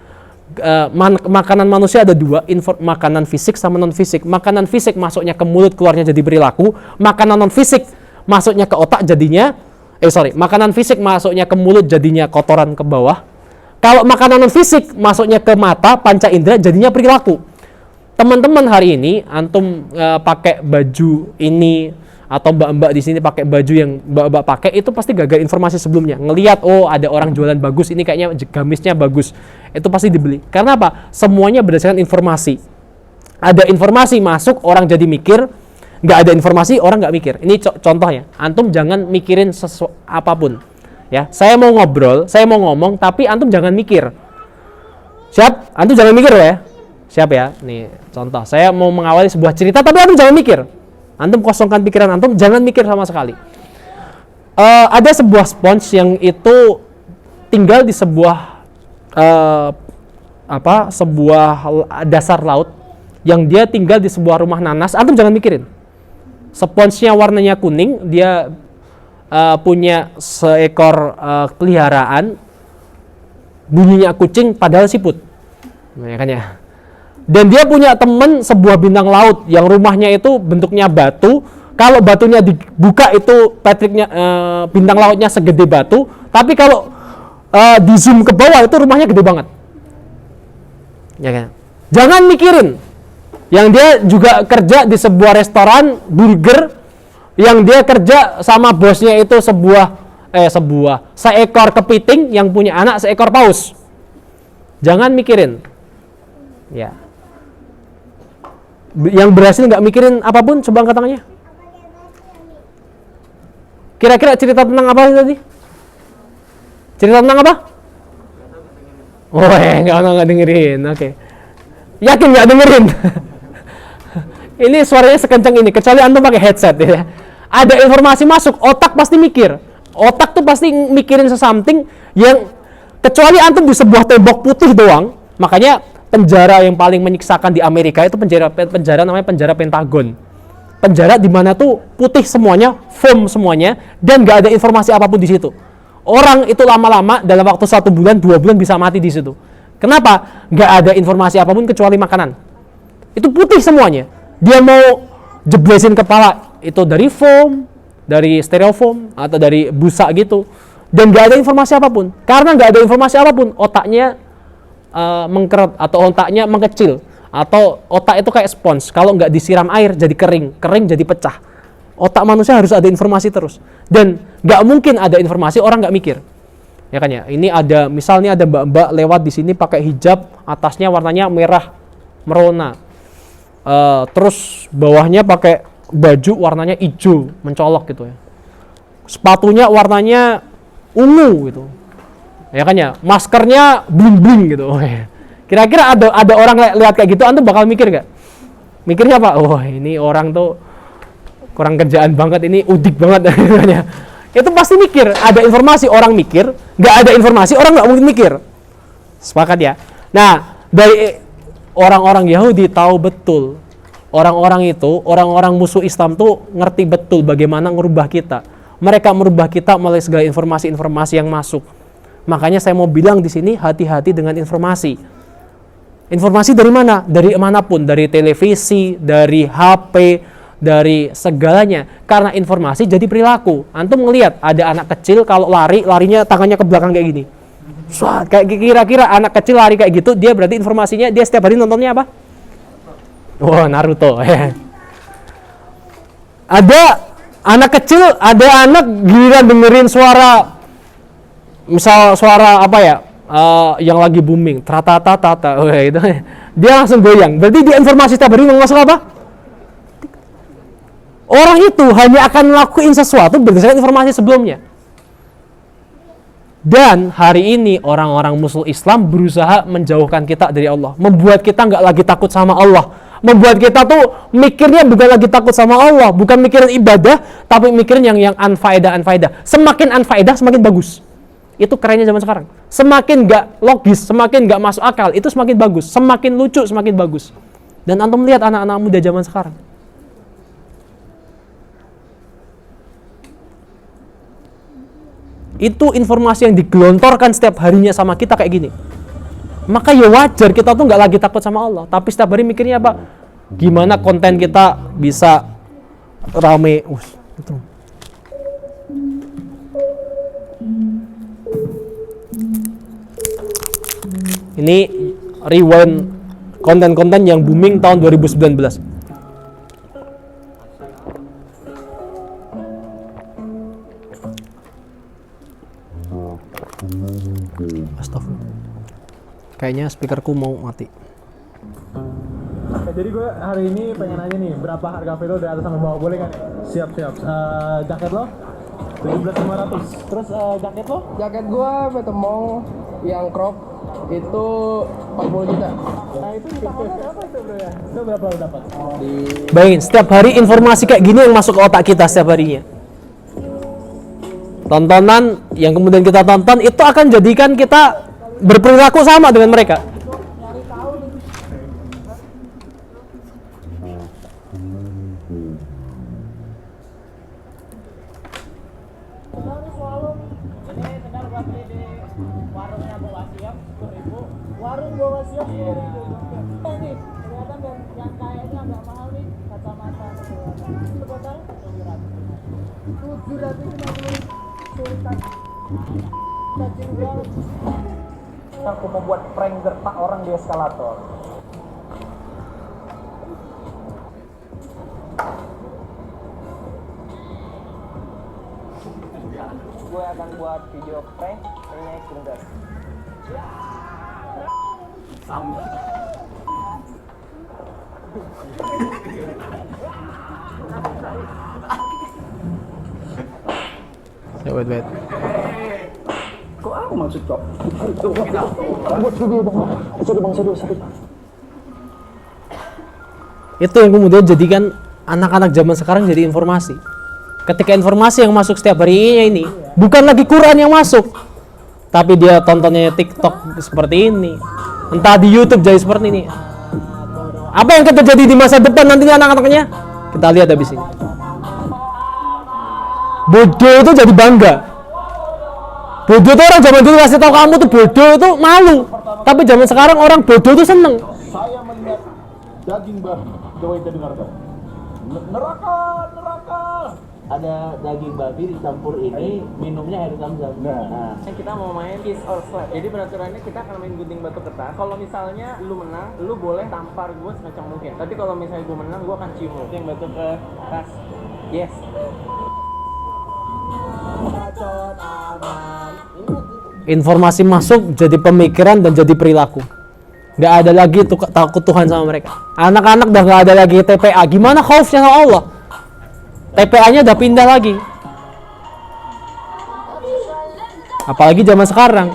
makanan manusia ada dua, makanan fisik sama non fisik. Makanan fisik masuknya ke mulut, keluarnya jadi perilaku. Makanan non fisik masuknya ke otak, jadinya makanan fisik masuknya ke mulut, jadinya kotoran ke bawah. Kalau makanan non fisik masuknya ke mata, panca indera, jadinya perilaku. Teman-teman hari ini antum pakai baju ini, atau mbak-mbak di sini pakai baju yang mbak-mbak pakai, itu pasti gagal informasi sebelumnya. Ngelihat, oh ada orang jualan bagus, ini kayaknya gamisnya bagus, itu pasti dibeli. Karena apa? Semuanya berdasarkan informasi. Ada informasi masuk, orang jadi mikir. Nggak ada informasi, orang nggak mikir. Ini contohnya. Antum jangan mikirin apapun. Ya, saya mau ngobrol, saya mau ngomong, tapi antum jangan mikir. Siap? Antum jangan mikir ya. Siap ya? Nih contoh. Saya mau mengawali sebuah cerita, tapi antum jangan mikir. Antum kosongkan pikiran antum, jangan mikir sama sekali. Ada sebuah spons yang itu tinggal di sebuah sebuah dasar laut, yang dia tinggal di sebuah rumah nanas. Antum jangan mikirin. Sponsnya warnanya kuning, dia punya seekor peliharaan, bunyinya kucing padahal siput. Nah, ya kan ya. Dan dia punya teman sebuah bintang laut yang rumahnya itu bentuknya batu, kalau batunya dibuka itu Patricknya bintang lautnya segede batu, tapi kalau di zoom ke bawah itu rumahnya gede banget. Ya kan? Jangan mikirin yang dia juga kerja di sebuah restoran burger, yang dia kerja sama bosnya itu seekor kepiting yang punya anak seekor paus. Jangan mikirin. Ya. Yang berhasil nggak mikirin apapun, coba angkat tangannya. Kira-kira cerita tentang apa tadi? Cerita tentang apa? Oh, nggak dengerin. Oke. Yakin nggak dengerin? Ini suaranya sekencang ini, kecuali antum pakai headset ya. Ada informasi masuk, otak pasti mikir. Otak tuh pasti mikirin sesuatu yang, kecuali antum di sebuah tembok putih doang. Makanya penjara yang paling menyiksakan di Amerika itu penjara namanya penjara Pentagon. Penjara di mana tuh putih semuanya, foam semuanya, dan nggak ada informasi apapun di situ. Orang itu lama-lama dalam waktu 1 bulan, 2 bulan bisa mati di situ. Kenapa? Nggak ada informasi apapun kecuali makanan. Itu putih semuanya. Dia mau jeblesin kepala itu dari foam, dari styrofoam atau dari busa gitu, dan nggak ada informasi apapun. Karena nggak ada informasi apapun, otaknya mengkeret atau otaknya mengecil, atau otak itu kayak spons. Kalau nggak disiram air jadi kering jadi pecah. Otak manusia harus ada informasi terus, dan nggak mungkin ada informasi orang nggak mikir. Ya kan ya. Ini ada misalnya ada mbak-mbak lewat di sini pakai hijab, atasnya warnanya merah merona. Terus bawahnya pakai baju warnanya hijau mencolok gitu ya. Sepatunya warnanya ungu gitu. Ya kan ya. Maskernya bling-bling gitu. Oh, ya. Kira-kira ada orang lihat kayak gitu, antum bakal mikir nggak? Mikirnya apa? Oh, ini orang tuh kurang kerjaan banget, ini udik banget. Itu pasti mikir. Ada informasi orang mikir, nggak ada informasi orang nggak mungkin mikir. Sepakat ya. Nah, dari orang-orang Yahudi tahu betul, orang-orang musuh Islam tuh ngerti betul bagaimana merubah kita. Mereka merubah kita melalui segala informasi-informasi yang masuk. Makanya saya mau bilang di sini, hati-hati dengan informasi. Informasi dari mana? Dari manapun, dari televisi, dari HP, dari segalanya. Karena informasi jadi perilaku. Antum ngelihat ada anak kecil kalau larinya tangannya ke belakang kayak gini. Kayak kira-kira anak kecil lari kayak gitu, dia berarti informasinya dia setiap hari nontonnya apa? Wah, Naruto. Ada anak kecil, ada anak giliran dengerin suara, misal suara apa ya, yang lagi booming, tata, itu dia langsung goyang. Berarti dia informasi setiap hari masuk apa? Orang itu hanya akan ngelakuin sesuatu berdasarkan informasi sebelumnya. Dan hari ini orang-orang musuh Islam berusaha menjauhkan kita dari Allah, membuat kita nggak lagi takut sama Allah, membuat kita tuh mikirnya bukan lagi takut sama Allah, bukan mikirin ibadah, tapi mikirin yang unfaedah. Semakin unfaedah semakin bagus. Itu kerennya zaman sekarang. Semakin nggak logis, semakin nggak masuk akal, itu semakin bagus. Semakin lucu, semakin bagus. Dan antum lihat anak-anak muda zaman sekarang. Itu informasi yang digelontorkan setiap harinya sama kita kayak gini. Maka ya wajar kita tuh nggak lagi takut sama Allah, tapi setiap hari mikirnya apa? Gimana konten kita bisa rame. Gitu. Ini rewind konten-konten yang booming tahun 2019. Astagfirullah. Kayaknya speakerku mau mati. Jadi gue hari ini pengen nanya nih, berapa harga Velo dari atas sama bawah, boleh kan? Siap. Jaket lo 17.500. Terus jaket lo? Jaket gua Betemong yang crop itu 40 juta. Nah itu dipakai apa itu bro ya? Itu berapa lo dapat? Bayangin, setiap hari informasi kayak gini yang masuk ke otak kita setiap harinya. Tontonan yang kemudian kita tonton itu akan jadikan kita berperilaku sama dengan mereka. Aku membuat prank gertak orang di eskalator. Gue akan buat video prank naik gendut. Wait. Kok aku maksud kok? Itu yang kemudian jadikan anak-anak zaman sekarang jadi informasi. Ketika informasi yang masuk setiap harinya ini bukan lagi Quran yang masuk, tapi dia tontonnya TikTok seperti ini, entah di YouTube jadi seperti ini. Apa yang akan terjadi di masa depan nantinya anak-anaknya? Kita lihat habis ini. Bodoh itu jadi bangga. Bodoh itu orang zaman dulu kasih tahu kamu tuh bodoh itu malu, tapi zaman sekarang orang bodoh itu seneng. Saya melihat daging babi. Coba kita dengarkan. Neraka. Ada daging babi dicampur ini, minumnya air zam-zam. Nah. Kita mau main kiss or slap. Jadi peraturannya kita akan main gunting batu kertas. Kalau misalnya lu menang, lu boleh tampar gue sekencang mungkin. Tapi kalau misalnya gue menang, gue akan cium lu. Gunting batu kertas. Yes. Informasi masuk jadi pemikiran dan jadi perilaku. Nggak ada lagi takut Tuhan sama mereka. Anak-anak udah nggak ada lagi TPA. Gimana khaufnya sama Allah? TPA-nya udah pindah lagi. Apalagi zaman sekarang,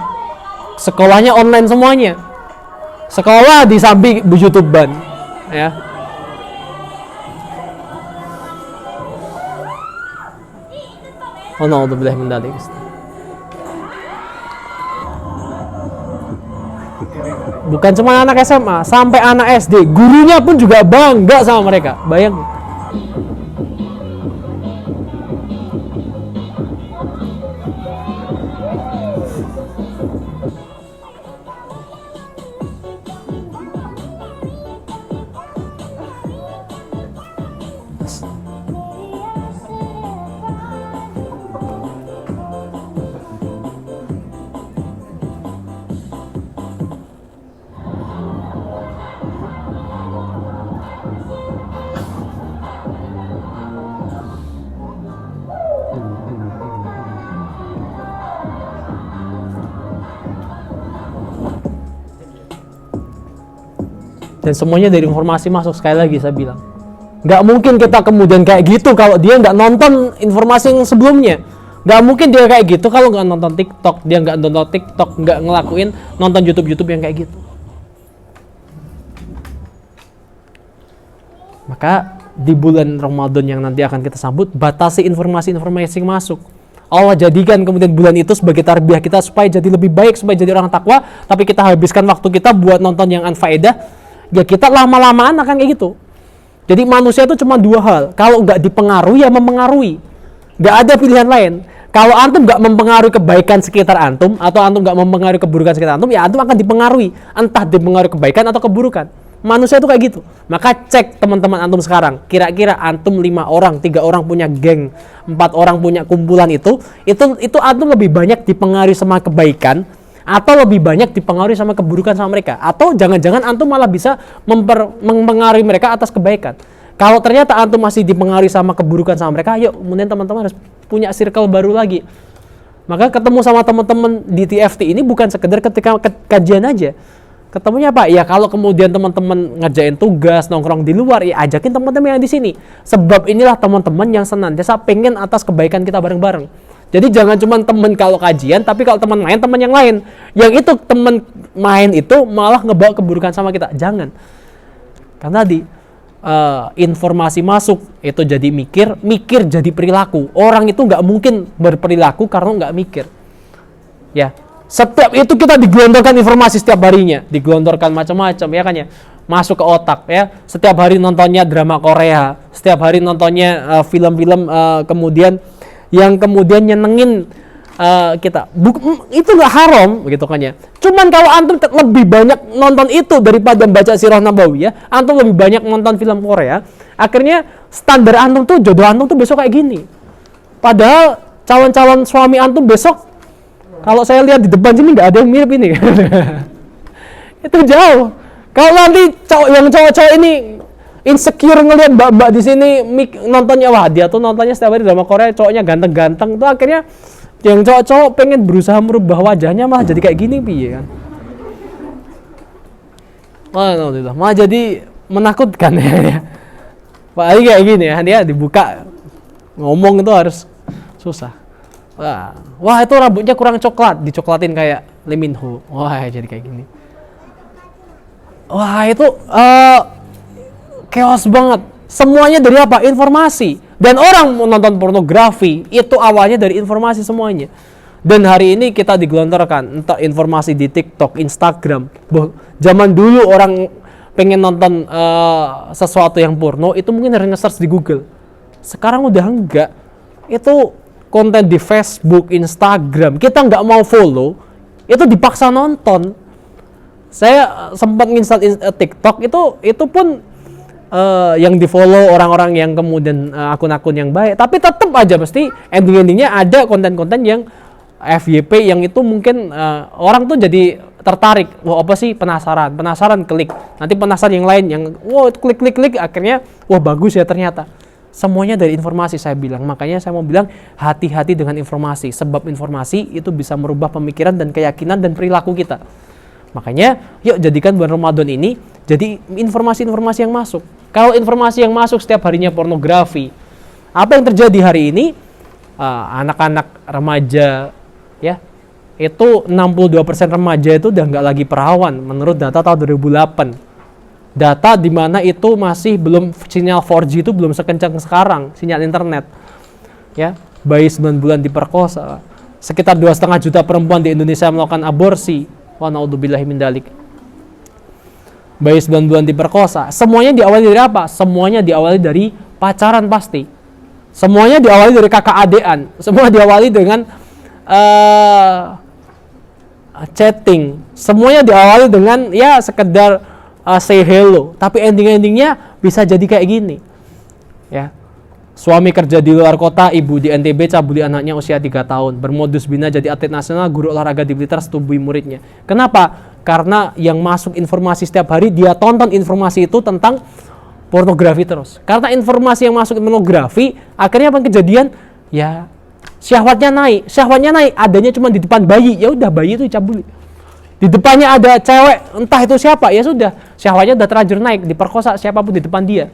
sekolahnya online semuanya. Sekolah di samping YouTube-an, ya. Oh no, udah boleh mendalik. Bukan cuma anak SMA, sampai anak SD, gurunya pun juga bangga sama mereka. Bayang. Dan semuanya dari informasi masuk. Sekali lagi saya bilang, nggak mungkin kita kemudian kayak gitu kalau dia nggak nonton informasi yang sebelumnya. Nggak mungkin dia kayak gitu kalau nggak nonton TikTok. Dia nggak nonton TikTok, nggak ngelakuin nonton YouTube yang kayak gitu. Maka di bulan Ramadan yang nanti akan kita sambut, batasi informasi-informasi yang masuk. Allah jadikan kemudian bulan itu sebagai tarbiyah kita supaya jadi lebih baik, supaya jadi orang takwa. Tapi kita habiskan waktu kita buat nonton yang anfaedah. Ya kita lama-lamaan akan kayak gitu. Jadi manusia itu cuma dua hal. Kalau nggak dipengaruhi ya mempengaruhi. Nggak ada pilihan lain. Kalau antum nggak mempengaruhi kebaikan sekitar antum, atau antum nggak mempengaruhi keburukan sekitar antum, ya antum akan dipengaruhi. Entah dipengaruhi kebaikan atau keburukan. Manusia itu kayak gitu. Maka cek teman-teman antum sekarang. Kira-kira antum 5 orang, 3 orang punya geng, 4 orang punya kumpulan itu antum lebih banyak dipengaruhi sama kebaikan, atau lebih banyak dipengaruhi sama keburukan sama mereka, atau jangan-jangan antum malah bisa mempengaruhi mereka atas kebaikan. Kalau ternyata antum masih dipengaruhi sama keburukan sama mereka, yuk kemudian teman-teman harus punya circle baru lagi. Maka ketemu sama teman-teman di TFT ini bukan sekedar ketika kajian aja. Ketemunya apa? Ya kalau kemudian teman-teman ngerjain tugas, nongkrong di luar, ya ajakin teman-teman yang di sini. Sebab inilah teman-teman yang senantiasa pengen atas kebaikan kita bareng-bareng. Jadi jangan cuma teman kalau kajian, tapi kalau teman main, teman yang lain. Yang itu teman main itu malah ngebawa keburukan sama kita. Jangan. Karena informasi masuk itu jadi mikir jadi perilaku. Orang itu nggak mungkin berperilaku karena nggak mikir. Ya, setiap itu kita digelontorkan informasi setiap harinya, digelontorkan macam-macam, ya kan ya. Masuk ke otak ya. Setiap hari nontonnya drama Korea, setiap hari nontonnya film-film kemudian yang kemudian nyenengin kita itu nggak haram gitu kan ya. Cuman kalau antum lebih banyak nonton itu daripada baca sirah nabawiyah, antum lebih banyak nonton film Korea, akhirnya standar antum tuh, jodoh antum tuh besok kayak gini. Padahal calon-calon suami antum besok, kalau saya lihat di depan sini nggak ada yang mirip ini. Itu jauh. Kalau nanti cowok-cowok ini insecure ngelihat mbak-mbak di sini nontonnya, wah dia tuh nontonnya setiap hari drama Korea, cowoknya ganteng-ganteng, tuh akhirnya yang cowok-cowok pengen berusaha merubah wajahnya malah jadi kayak gini piye kan. Malah jadi menakutkan ya. Pak Ali kayak gini ya, dia dibuka ngomong itu harus susah. Wah itu rambutnya kurang coklat, dicoklatin kayak Lee Min Ho. Wah jadi kayak gini. Wah itu chaos banget. Semuanya dari apa? Informasi. Dan orang menonton pornografi itu awalnya dari informasi semuanya. Dan hari ini kita digelontorkan entah informasi di TikTok, Instagram. Zaman dulu orang pengen nonton sesuatu yang porno itu mungkin harus nge-search di Google. Sekarang udah enggak. Itu konten di Facebook, Instagram. Kita nggak mau follow, itu dipaksa nonton. Saya sempat nginstal TikTok itu pun yang di follow orang-orang yang kemudian akun-akun yang baik, tapi tetap aja pasti ending-endingnya ada konten-konten yang FYP yang itu mungkin orang tuh jadi tertarik, wah apa sih, penasaran klik, nanti penasaran yang lain yang wah klik akhirnya wah bagus ya ternyata. Semuanya dari informasi saya bilang, makanya saya mau bilang hati-hati dengan informasi, sebab informasi itu bisa merubah pemikiran dan keyakinan dan perilaku kita. Makanya yuk jadikan bulan Ramadan ini jadi informasi-informasi yang masuk. Kalau informasi yang masuk setiap harinya pornografi, apa yang terjadi hari ini? Anak-anak remaja ya, itu 62% remaja itu udah nggak lagi perawan menurut data tahun 2008. Data di mana itu masih belum, sinyal 4G itu belum sekencang sekarang sinyal internet. Ya, bayi 9 bulan diperkosa. Sekitar 2,5 juta perempuan di Indonesia melakukan aborsi. Wa naudzubillahi min dzalik. Bayi 9 bulan diperkosa. Semuanya diawali dari apa? Semuanya diawali dari pacaran pasti. Semuanya diawali dari kakak adean. Semua diawali dengan chatting. Semuanya diawali dengan ya sekedar say hello. Tapi ending-endingnya bisa jadi kayak gini. Ya. Suami kerja di luar kota, ibu di NTB cabuli anaknya usia 3 tahun. Bermodus bina jadi atlet nasional, guru olahraga di Blitar setubui muridnya. Kenapa? Karena yang masuk informasi setiap hari, dia tonton informasi itu tentang pornografi terus. Karena informasi yang masuk pornografi, akhirnya apa kejadian? Ya, syahwatnya naik, adanya cuma di depan bayi. Ya udah, bayi itu dicabuli. Di depannya ada cewek, entah itu siapa, ya sudah, syahwatnya udah terlanjur naik, diperkosa siapapun di depan dia.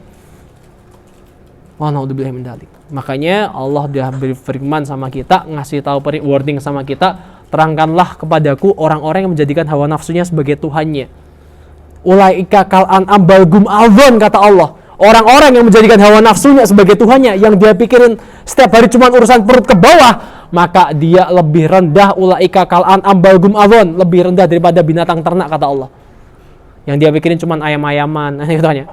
Wa naudzubillahi min dzalik. Makanya Allah dia berfirman sama kita, ngasih tahu warning sama kita, terangkanlah kepadaku orang-orang yang menjadikan hawa nafsunya sebagai tuhannya. Ulaika kal an'am bal hum adhon, kata Allah. Orang-orang yang menjadikan hawa nafsunya sebagai tuhannya, yang dia pikirin setiap hari cuma urusan perut ke bawah, maka dia lebih rendah. Ulaika kal an'am bal hum adhon, lebih rendah daripada binatang ternak, kata Allah. Yang dia pikirin cuma ayam-ayaman, gitu tanya.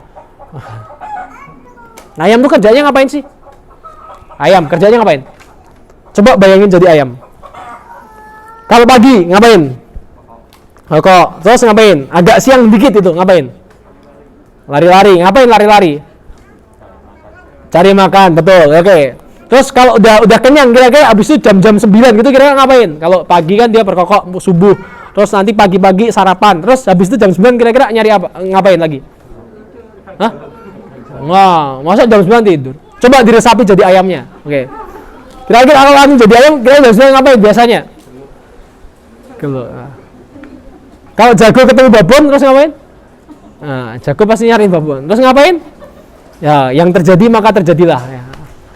Ayam tuh kerjanya ngapain sih? Ayam kerjanya ngapain? Coba bayangin jadi ayam. Kalau pagi ngapain? Kok terus ngapain? Agak siang dikit itu ngapain? Lari-lari. Ngapain lari-lari? Cari makan, betul. Oke. Terus kalau udah kenyang kira-kira abis itu jam-jam 9 gitu kira-kira ngapain? Kalau pagi kan dia berkokok subuh. Terus nanti pagi-pagi sarapan. Terus habis itu jam 9 kira-kira nyari apa? Ngapain lagi? Hah? Wah, masa jam 9 tidur? Coba diresapi jadi ayamnya. Oke. Kira-kira kalau kamu jadi ayam, kira-kira jam 9 ngapain biasanya? Kalau jago ketemu babon, terus ngapain? Nah, jago pasti nyariin babon. Terus ngapain? Ya, yang terjadi maka terjadilah.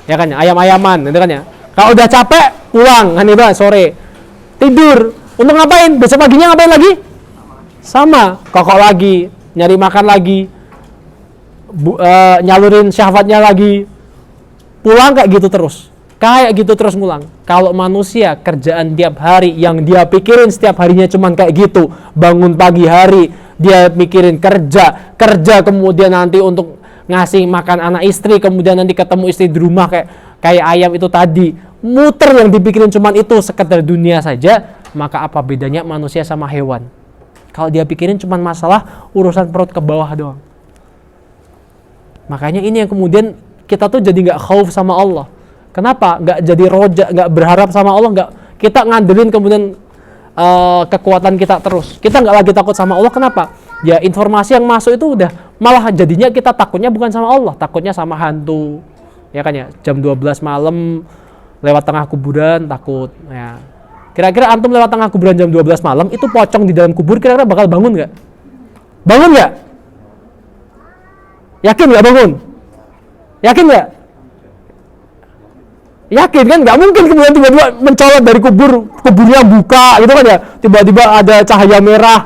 Ya kan, ayam-ayaman, gitu kan ya. Kalau udah capek, pulang, kan itu sore. Tidur. Untuk ngapain? Besok paginya ngapain lagi? Sama, kokok lagi, nyari makan lagi. Nyalurin syahwatnya lagi, pulang kayak gitu terus ngulang. Kalau manusia kerjaan tiap hari yang dia pikirin setiap harinya cuman kayak gitu, bangun pagi hari dia mikirin kerja kemudian nanti untuk ngasih makan anak istri, kemudian nanti ketemu istri di rumah kayak ayam itu tadi, muter yang dipikirin cuman itu sekedar dunia saja, maka apa bedanya manusia sama hewan? Kalau dia pikirin cuman masalah urusan perut ke bawah doang. Makanya ini yang kemudian kita tuh jadi nggak khauf sama Allah. Kenapa? Nggak jadi roja, nggak berharap sama Allah, nggak kita ngandelin kemudian kekuatan kita terus. Kita nggak lagi takut sama Allah. Kenapa? Ya informasi yang masuk itu udah malah jadinya kita takutnya bukan sama Allah, takutnya sama hantu. Ya kan ya, jam 12 malam lewat tengah kuburan takut. Ya. Kira-kira antum lewat tengah kuburan jam 12 malam itu pocong di dalam kubur kira-kira bakal bangun nggak? Bangun nggak? Yakin nggak bangun? Yakin nggak? Yakin kan? Nggak mungkin kemudian tiba-tiba mencolot dari kuburnya buka gitu kan ya, tiba-tiba ada cahaya merah.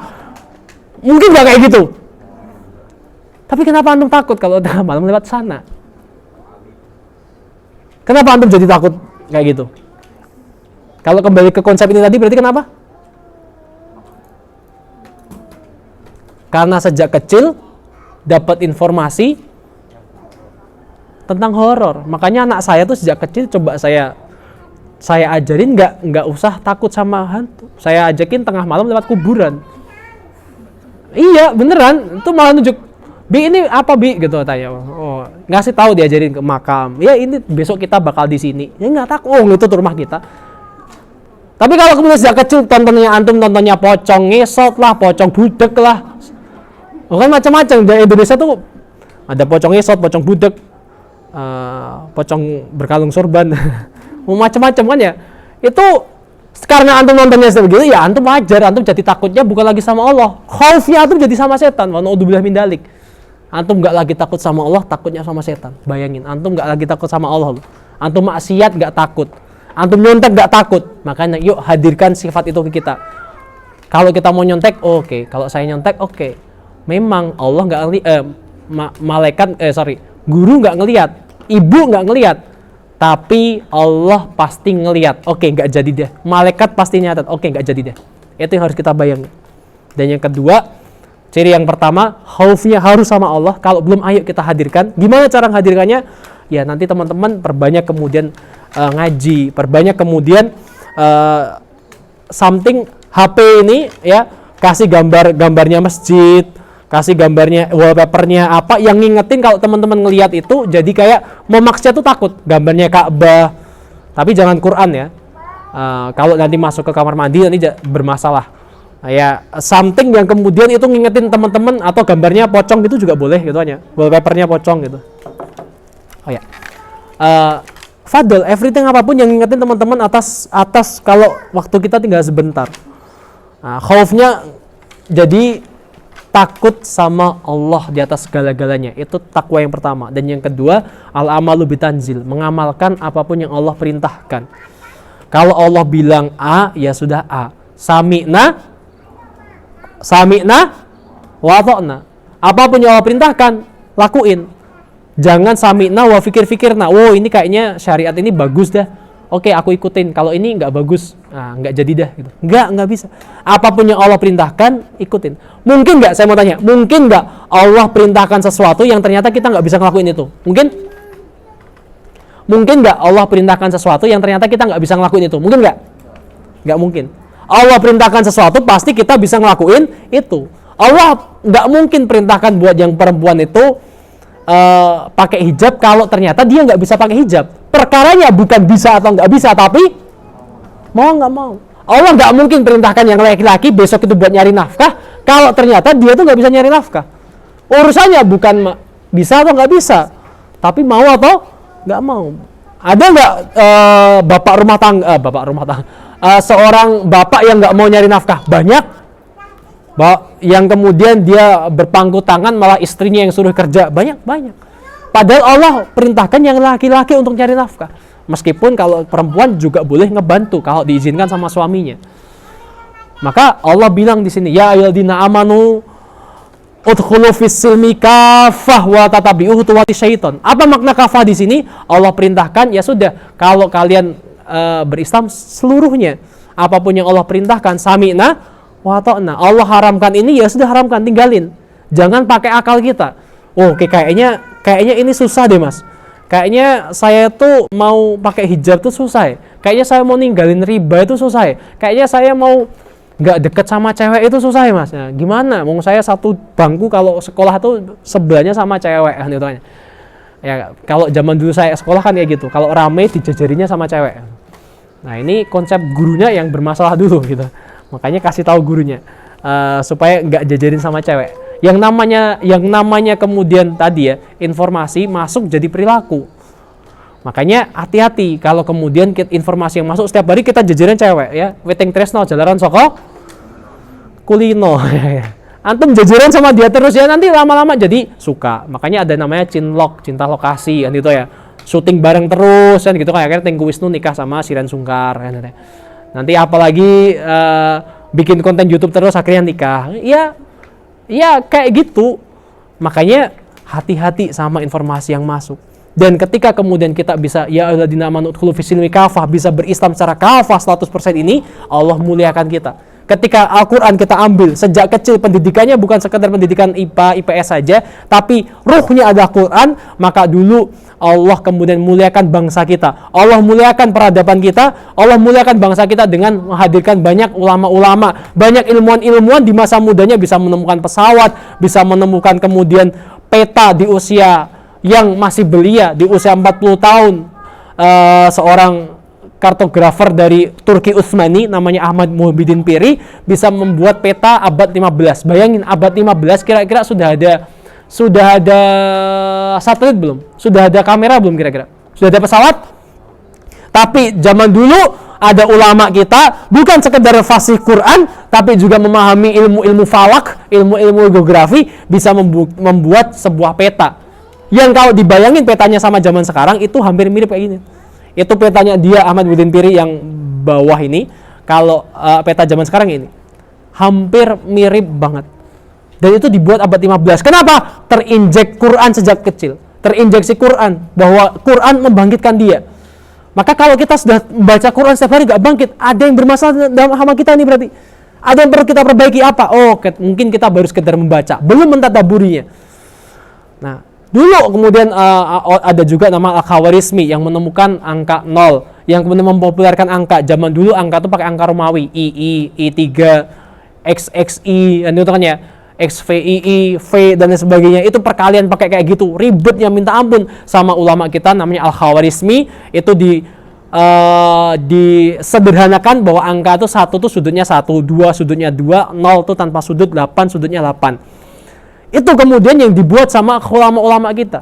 Mungkin nggak kayak gitu. Tapi kenapa antum takut kalau tengah malam lewat sana? Kenapa antum jadi takut kayak gitu? Kalau kembali ke konsep ini tadi berarti kenapa? Karena sejak kecil dapat informasi tentang horor. Makanya anak saya tuh sejak kecil coba saya ajarin nggak usah takut sama hantu. Saya ajakin tengah malam lewat kuburan. Iya beneran, itu malah nunjuk, Bi ini apa Bi gitu tanya. Oh, ngasih tahu diajarin ke makam. Ya ini besok kita bakal di sini. Ya nggak takut. Oh itu tuh rumah kita. Tapi kalau kemudian sejak kecil tontonnya pocong ngesot lah, pocong budek lah. Kan macam-macam di Indonesia tuh ada pocong ngesot, pocong budek, pocong berkalung sorban. Macam-macam kan ya. Itu karena antum nontonnya seperti itu, ya antum wajar, antum jadi takutnya bukan lagi sama Allah. Khaufnya antum jadi sama setan. Wa na'udzubillah min dalik. Antum nggak lagi takut sama Allah, takutnya sama setan. Bayangin, antum nggak lagi takut sama Allah. Antum maksiat nggak takut. Antum nyontek nggak takut. Makanya yuk hadirkan sifat itu ke kita. Kalau kita mau nyontek, oke. Kalau saya nyontek, oke. Memang Allah nggak guru nggak ngelihat, ibu nggak ngelihat. Tapi Allah pasti ngelihat. Oke, nggak jadi deh. Malaikat pasti nyatat. Oke, nggak jadi deh. Itu yang harus kita bayangin. Dan yang kedua, ciri yang pertama, khaufnya harus sama Allah. Kalau belum, ayo kita hadirkan. Gimana cara menghadirkannya? Ya nanti teman-teman perbanyak kemudian ngaji, perbanyak kemudian something HP ini ya, kasih gambarnya masjid, kasih gambarnya wallpapernya apa yang ngingetin kalau teman-teman ngelihat itu jadi kayak mau maksiat tuh takut. Gambarnya Ka'bah, tapi jangan Quran ya. Kalau nanti masuk ke kamar mandi nanti bermasalah. Ya something yang kemudian itu ngingetin teman-teman, atau gambarnya pocong itu juga boleh gitu aja. Wallpapernya pocong gitu. Oh ya. Fadl, everything apapun yang ngingetin teman-teman atas kalau waktu kita tinggal sebentar. Khaufnya jadi takut sama Allah di atas segala-galanya. Itu takwa yang pertama. Dan yang kedua, al-amalu bitanzil, mengamalkan apapun yang Allah perintahkan. Kalau Allah bilang A, ya sudah A. Sami'na wa ata'na. Apapun yang Allah perintahkan, lakuin. Jangan sami'na wa fikir-fikirna. Wow, ini kayaknya syariat ini bagus dah. Oke, aku ikutin. Kalau ini nggak bagus, nggak jadi dah. Gitu. Nggak bisa. Apapun yang Allah perintahkan, ikutin. Mungkin nggak, saya mau tanya, mungkin nggak Allah perintahkan sesuatu yang ternyata kita nggak bisa ngelakuin itu? Mungkin? Mungkin nggak Allah perintahkan sesuatu yang ternyata kita nggak bisa ngelakuin itu? Mungkin nggak? Nggak mungkin. Allah perintahkan sesuatu, pasti kita bisa ngelakuin itu. Allah nggak mungkin perintahkan buat yang perempuan itu pakai hijab kalau ternyata dia nggak bisa pakai hijab. Perkaranya bukan bisa atau nggak bisa, tapi mau nggak mau. Allah nggak mungkin perintahkan yang laki-laki besok itu buat nyari nafkah kalau ternyata dia tuh nggak bisa nyari nafkah. Urusannya bukan bisa atau nggak bisa, tapi mau atau nggak mau. Ada nggak bapak rumah tangga seorang bapak yang nggak mau nyari nafkah? Banyak. Yang kemudian dia berpangku tangan malah istrinya yang suruh kerja, banyak. Padahal Allah perintahkan yang laki-laki untuk cari nafkah. Meskipun kalau perempuan juga boleh ngebantu kalau diizinkan sama suaminya. Maka Allah bilang di sini, ya ayyuhalladzina amanu udkhulu fis-silmi kaffah wa tatabi'u khutuwati syaiton. Apa makna kafah di sini? Allah perintahkan, ya sudah, kalau kalian berislam seluruhnya, apapun yang Allah perintahkan, sami'na wa ta'na. Allah haramkan ini, ya sudah haramkan, tinggalin. Jangan pakai akal kita. Oh, kayaknya ini susah deh mas. Kayaknya saya tuh mau pakai hijab tuh susah. Kayaknya saya mau ninggalin riba itu susah. Kayaknya saya mau nggak deket sama cewek itu susah Mas. Nah, gimana? Mau saya satu bangku kalau sekolah tuh sebelahnya sama cewek kan gitu. Ya kalau zaman dulu saya sekolah kan kayak gitu. Kalau rame dijajarinya sama cewek. Nah ini konsep gurunya yang bermasalah dulu gitu. Makanya kasih tahu gurunya supaya nggak jajarin sama cewek. Yang namanya kemudian tadi ya informasi masuk jadi perilaku. Makanya hati-hati kalau kemudian informasi yang masuk setiap hari kita jajarin cewek ya. Weting tresno jalaran soko kulino. Antum jajaran sama dia terus ya nanti lama-lama jadi suka. Makanya ada namanya cinlok, cinta lokasi kan gitu ya. Syuting bareng terus kan gitu kan akhirnya Tengku Wisnu nikah sama Shireen Sungkar kan. Nanti apalagi bikin konten YouTube terus akhirnya nikah. Ya kayak gitu. Makanya hati-hati sama informasi yang masuk. Dan ketika kemudian kita bisa ya alladzina amanu udkhulu fis-silmi kafah, bisa berislam secara kafah 100% ini, Allah muliakan kita. Ketika Al-Qur'an kita ambil sejak kecil, pendidikannya bukan sekedar pendidikan IPA, IPS saja, tapi ruhnya adalah Quran, maka dulu Allah kemudian muliakan bangsa kita. Allah muliakan peradaban kita, Allah muliakan bangsa kita dengan menghadirkan banyak ulama-ulama, banyak ilmuwan-ilmuwan di masa mudanya bisa menemukan pesawat, bisa menemukan kemudian peta di usia yang masih belia, di usia 40 tahun. Seorang kartografer dari Turki Utsmani namanya Ahmad Muhyiddin Piri bisa membuat peta abad 15. Bayangin abad 15 kira-kira sudah ada satelit belum? Sudah ada kamera belum kira-kira? Sudah ada pesawat? Tapi zaman dulu ada ulama kita bukan sekedar fasih Quran tapi juga memahami ilmu-ilmu falak, ilmu-ilmu geografi, bisa membuat sebuah peta. Yang kalau dibayangin petanya sama zaman sekarang itu hampir mirip kayak gini. Itu petanya dia Ahmad Muhyiddin Piri yang bawah ini. Kalau peta zaman sekarang ini hampir mirip banget. Dan itu dibuat abad 15. Kenapa? Terinjek Quran sejak kecil. Terinjeksi Quran bahwa Quran membangkitkan dia. Maka kalau kita sudah membaca Quran setiap hari gak bangkit, ada yang bermasalah dalam hama kita nih berarti. Ada yang perlu kita perbaiki apa? Oh, mungkin kita baru sekedar membaca, belum mentadaburinya. Nah, dulu kemudian ada juga nama Al-Khawarizmi yang menemukan angka 0, yang kemudian mempopulerkan angka. Zaman dulu angka itu pakai angka Romawi, II, I3, XXI, dan itu kan ya, XVII, V dan sebagainya. Itu perkalian pakai kayak gitu, ribetnya minta ampun. Sama ulama kita namanya Al-Khawarizmi, itu disederhanakan bahwa angka itu 1 tuh sudutnya 1, 2 sudutnya 2, 0 tuh tanpa sudut, 8 sudutnya 8. Itu kemudian yang dibuat sama ulama-ulama kita.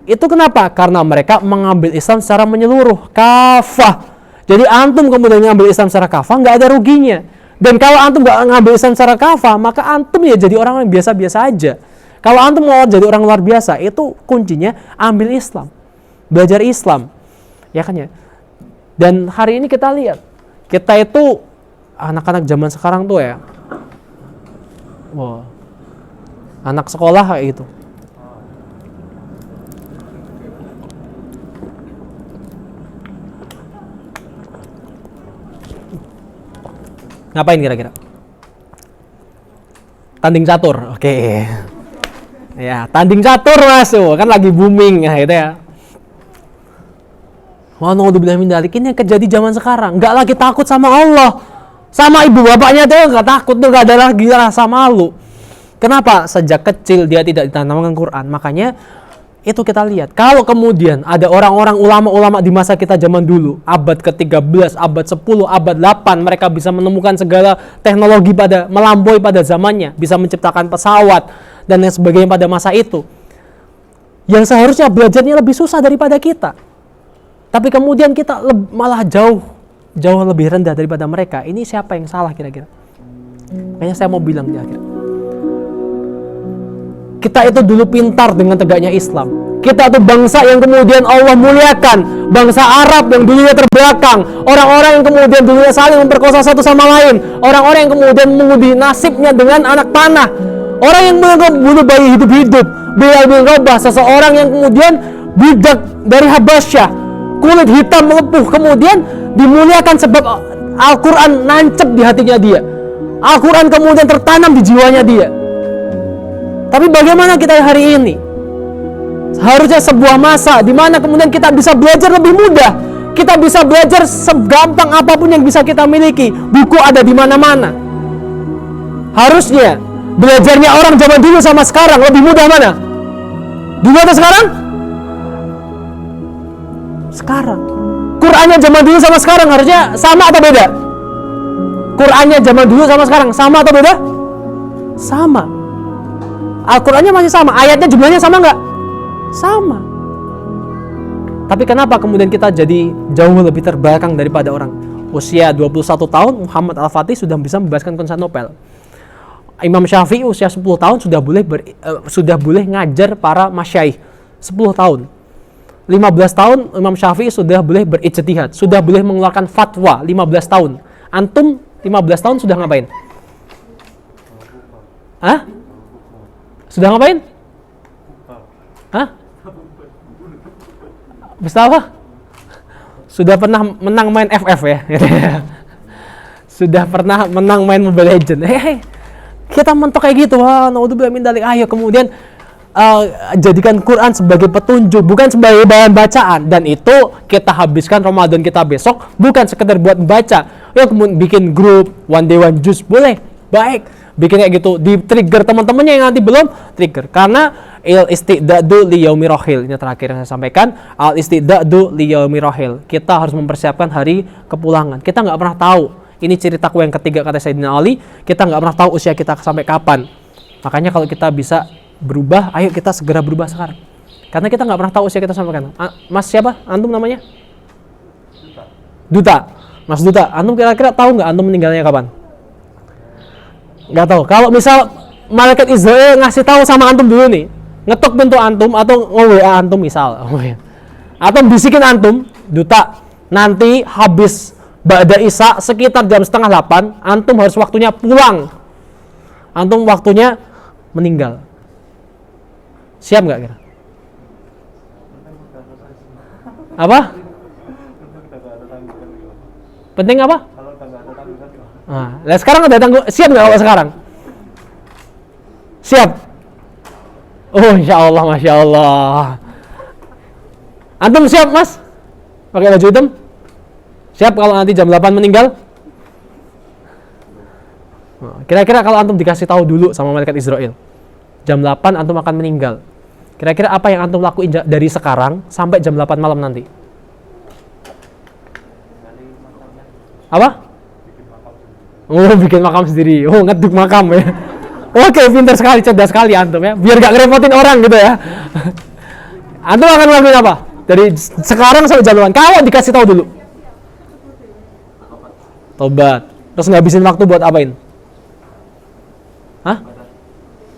Itu kenapa? Karena mereka mengambil Islam secara menyeluruh, kafah. Jadi antum kemudian mengambil Islam secara kafah, nggak ada ruginya. Dan kalau antum nggak ngambil Islam secara kafah, maka antum ya jadi orang yang biasa-biasa aja. Kalau antum mau jadi orang luar biasa, itu kuncinya ambil Islam, belajar Islam, ya kan ya. Dan hari ini kita lihat, kita itu anak-anak zaman sekarang tuh ya, wah. Anak sekolah kayak gitu. Ngapain kira-kira? Tanding catur. Oke. Ya, tanding catur Mas. Kan lagi booming ya gitu ya. Wah, naudzubillah min dzalik. Ini yang terjadi zaman sekarang. Enggak lagi takut sama Allah. Sama ibu bapaknya tuh enggak takut tuh, enggak ada lagi rasa malu. Kenapa? Sejak kecil dia tidak ditanamkan Quran. Makanya itu kita lihat. Kalau kemudian ada orang-orang ulama-ulama di masa kita zaman dulu, abad ke-13, abad 10, abad 8, mereka bisa menemukan segala teknologi melampaui pada zamannya, bisa menciptakan pesawat dan lain sebagainya pada masa itu. Yang seharusnya belajarnya lebih susah daripada kita. Tapi kemudian kita malah jauh lebih rendah daripada mereka. Ini siapa yang salah kira-kira? Kayaknya saya mau bilang di akhir. Kita itu dulu pintar dengan tegaknya Islam. Kita itu bangsa yang kemudian Allah muliakan. Bangsa Arab yang dulunya terbelakang. Orang-orang yang kemudian dulunya saling memperkosa satu sama lain. Orang-orang yang kemudian mengundi nasibnya dengan anak panah. Orang yang membunuh bayi hidup-hidup. Bilal bin Rabah, seseorang yang kemudian budak dari Habasyah, kulit hitam melepuh, kemudian dimuliakan sebab Al-Quran nancep di hatinya dia. Al-Quran kemudian tertanam di jiwanya dia. Tapi bagaimana kita hari ini? Harusnya sebuah masa di mana kemudian kita bisa belajar lebih mudah. Kita bisa belajar segampang apapun yang bisa kita miliki. Buku ada di mana-mana. Harusnya belajarnya orang zaman dulu sama sekarang lebih mudah mana? Dulu atau sekarang? Sekarang. Qur'annya zaman dulu sama sekarang harusnya sama atau beda? Qur'annya zaman dulu sama sekarang sama atau beda? Sama. Al-Qur'annya masih sama, ayatnya jumlahnya sama nggak? Sama. Tapi kenapa kemudian kita jadi jauh lebih terbelakang daripada orang? Usia 21 tahun Muhammad Al-Fatih sudah bisa membebaskan Konstantinopel. Imam Syafi'i usia 10 tahun sudah boleh ngajar para masyaikh. 10 tahun. 15 tahun Imam Syafi'i sudah boleh berijtihad, sudah boleh mengeluarkan fatwa 15 tahun. Antum 15 tahun sudah ngapain? Hah? Sudah ngapain? Hah? Bisa apa? Sudah pernah menang main FF ya? Sudah pernah menang main Mobile Legends. Kita mentok kayak gitu. Wah, naudzubillah min dzalik. Ayo kemudian jadikan Quran sebagai petunjuk, bukan sebagai bahan bacaan. Dan itu kita habiskan Ramadan kita besok bukan sekedar buat membaca. Ya kemudian bikin grup one day one juice boleh, baik. Bikin kayak gitu, di trigger teman-temannya yang nanti belum trigger. Karena al-istidadu li yaumi rahil. Ini terakhir yang saya sampaikan, al-istidadu li yaumi rahil. Kita harus mempersiapkan hari kepulangan. Kita nggak pernah tahu. Ini ceritaku yang ketiga kata Sayyidina Ali. Kita nggak pernah tahu usia kita sampai kapan. Makanya kalau kita bisa berubah, ayo kita segera berubah sekarang. Karena kita nggak pernah tahu usia kita sampai kapan. Mas siapa? Antum namanya? Duta. Mas Duta. Antum kira-kira tahu nggak antum meninggalnya kapan? Nggak tahu. Kalau misal malaikat Israel ngasih tahu sama antum dulu nih, ngetok pintu antum atau nge-WA antum misal, atau bisikin antum, Duta, nanti habis Ba'da Isya sekitar jam 7:30, antum harus waktunya pulang. Antum waktunya meninggal. Siap nggak kira? Apa? Penting apa? Nah, sekarang udah tangguh. Siap nggak kalau sekarang? Siap. Oh, insya Allah, masya Allah. Antum siap, Mas? Pakai baju hitam? Siap kalau nanti jam 8 meninggal? Kira-kira kalau antum dikasih tahu dulu sama malaikat Israel, jam 8 antum akan meninggal. Kira-kira apa yang antum lakuin dari sekarang sampai jam 8 malam nanti? Apa? Oh, bikin makam sendiri. Oh, ngeduk makam ya. Oke, pintar sekali, cerdas sekali antum ya. Biar gak ngerepotin orang gitu ya. Antum akan ngelakuin apa? Dari sekarang sampai jam 8. Kalau dikasih tahu dulu. Tobat. Terus ngabisin waktu buat apain? Hah?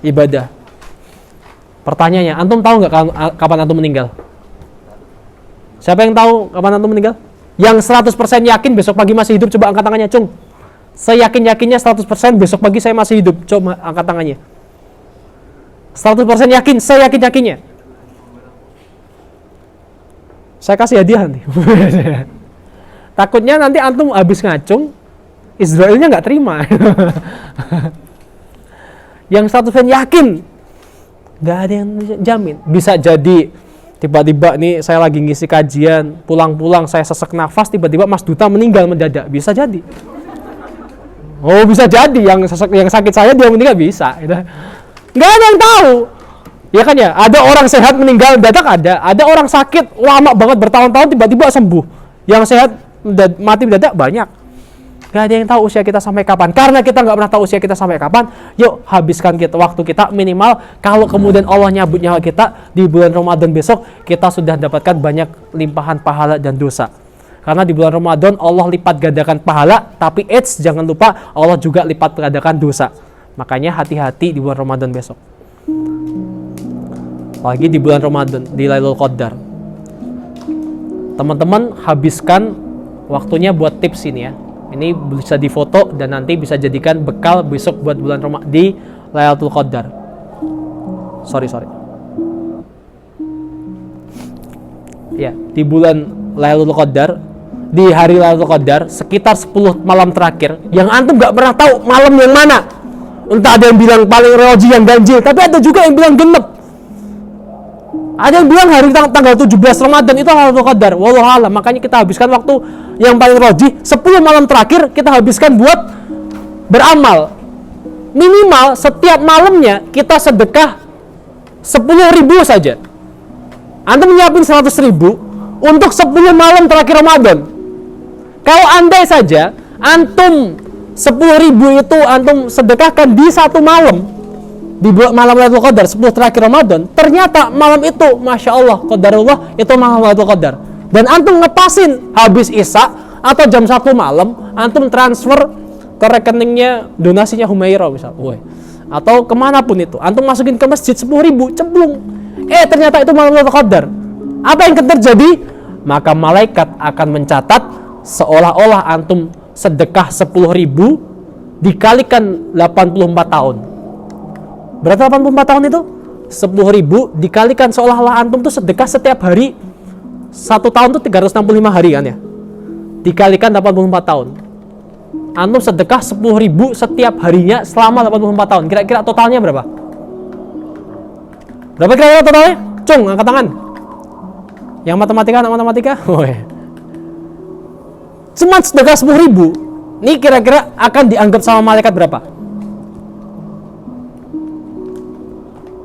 Ibadah. Pertanyaannya, antum tahu nggak kapan antum meninggal? Siapa yang tahu kapan antum meninggal? Yang 100% yakin besok pagi masih hidup, coba angkat tangannya, Cung. Saya yakin-yakinnya 100% besok pagi saya masih hidup. Coba angkat tangannya. 100% yakin, saya yakin-yakinnya. Saya kasih hadiah nanti. Takutnya nanti antum habis ngacung, Israelnya nggak terima. Yang 100% yakin, nggak ada yang jamin. Bisa jadi tiba-tiba nih saya lagi ngisi kajian, pulang-pulang saya sesak nafas, tiba-tiba Mas Duta meninggal mendadak. Bisa jadi. Oh, bisa jadi yang sakit saya dia meninggal, bisa. Nggak ada yang tahu. Ya kan ya, ada orang sehat meninggal mendadak, ada orang sakit lama banget bertahun-tahun tiba-tiba sembuh. Yang sehat mati mendadak banyak. Gak ada yang tahu usia kita sampai kapan. Karena kita nggak pernah tahu usia kita sampai kapan, yuk habiskan waktu kita minimal. Kalau kemudian Allah nyabut nyawa kita di bulan Ramadan besok, kita sudah dapatkan banyak limpahan pahala dan dosa. Karena di bulan Ramadan Allah lipat gandakan pahala, tapi jangan lupa Allah juga lipat gandakan dosa. Makanya hati-hati di bulan Ramadan besok. Apalagi di bulan Ramadan, di Lailatul Qadar. Teman-teman habiskan waktunya buat tips ini ya. Ini bisa difoto dan nanti bisa jadikan bekal besok buat bulan Ramadan di Lailatul Qadar. Sorry. Ya, di bulan Lailatul Qadar, di hari Lailatul Qadar sekitar 10 malam terakhir yang antum nggak pernah tahu malam yang mana. Entah ada yang bilang paling roji yang ganjil, tapi ada juga yang bilang genep. Ada yang bilang hari tanggal 17 Ramadan itu Lailatul Qadar. Wallahu a'lam. Makanya kita habiskan waktu yang paling rajih 10 malam terakhir kita habiskan buat beramal. Minimal setiap malamnya kita sedekah 10.000 saja. Antum nyiapin 100.000 untuk 10 malam terakhir Ramadan. Kalau andai saja antum 10.000 itu antum sedekahkan di satu malam, di malam Lailatul Qadar 10 terakhir Ramadan, ternyata malam itu Masya Allah, qadarullah, itu malam Lailatul Qadar, dan antum ngepasin habis Isya atau jam 1 malam, antum transfer ke rekeningnya donasinya Humaira misal, atau kemanapun itu, antum masukin ke masjid 10.000, ceblung, ternyata itu malam Lailatul Qadar. Apa yang akan terjadi? Maka malaikat akan mencatat seolah-olah antum sedekah 10.000 dikalikan 84 tahun. Berarti 84 tahun itu 10.000 dikalikan seolah-olah antum tuh sedekah setiap hari. 1 tahun tuh 365 hari kan ya. Dikalikan 84 tahun. Antum sedekah 10.000 setiap harinya selama 84 tahun. Kira-kira totalnya berapa? Berapa kira-kira totalnya? Cung, angkat tangan. Yang matematika, anak matematika? Cuma sedekah 10.000. Ini kira-kira akan dianggap sama malaikat berapa?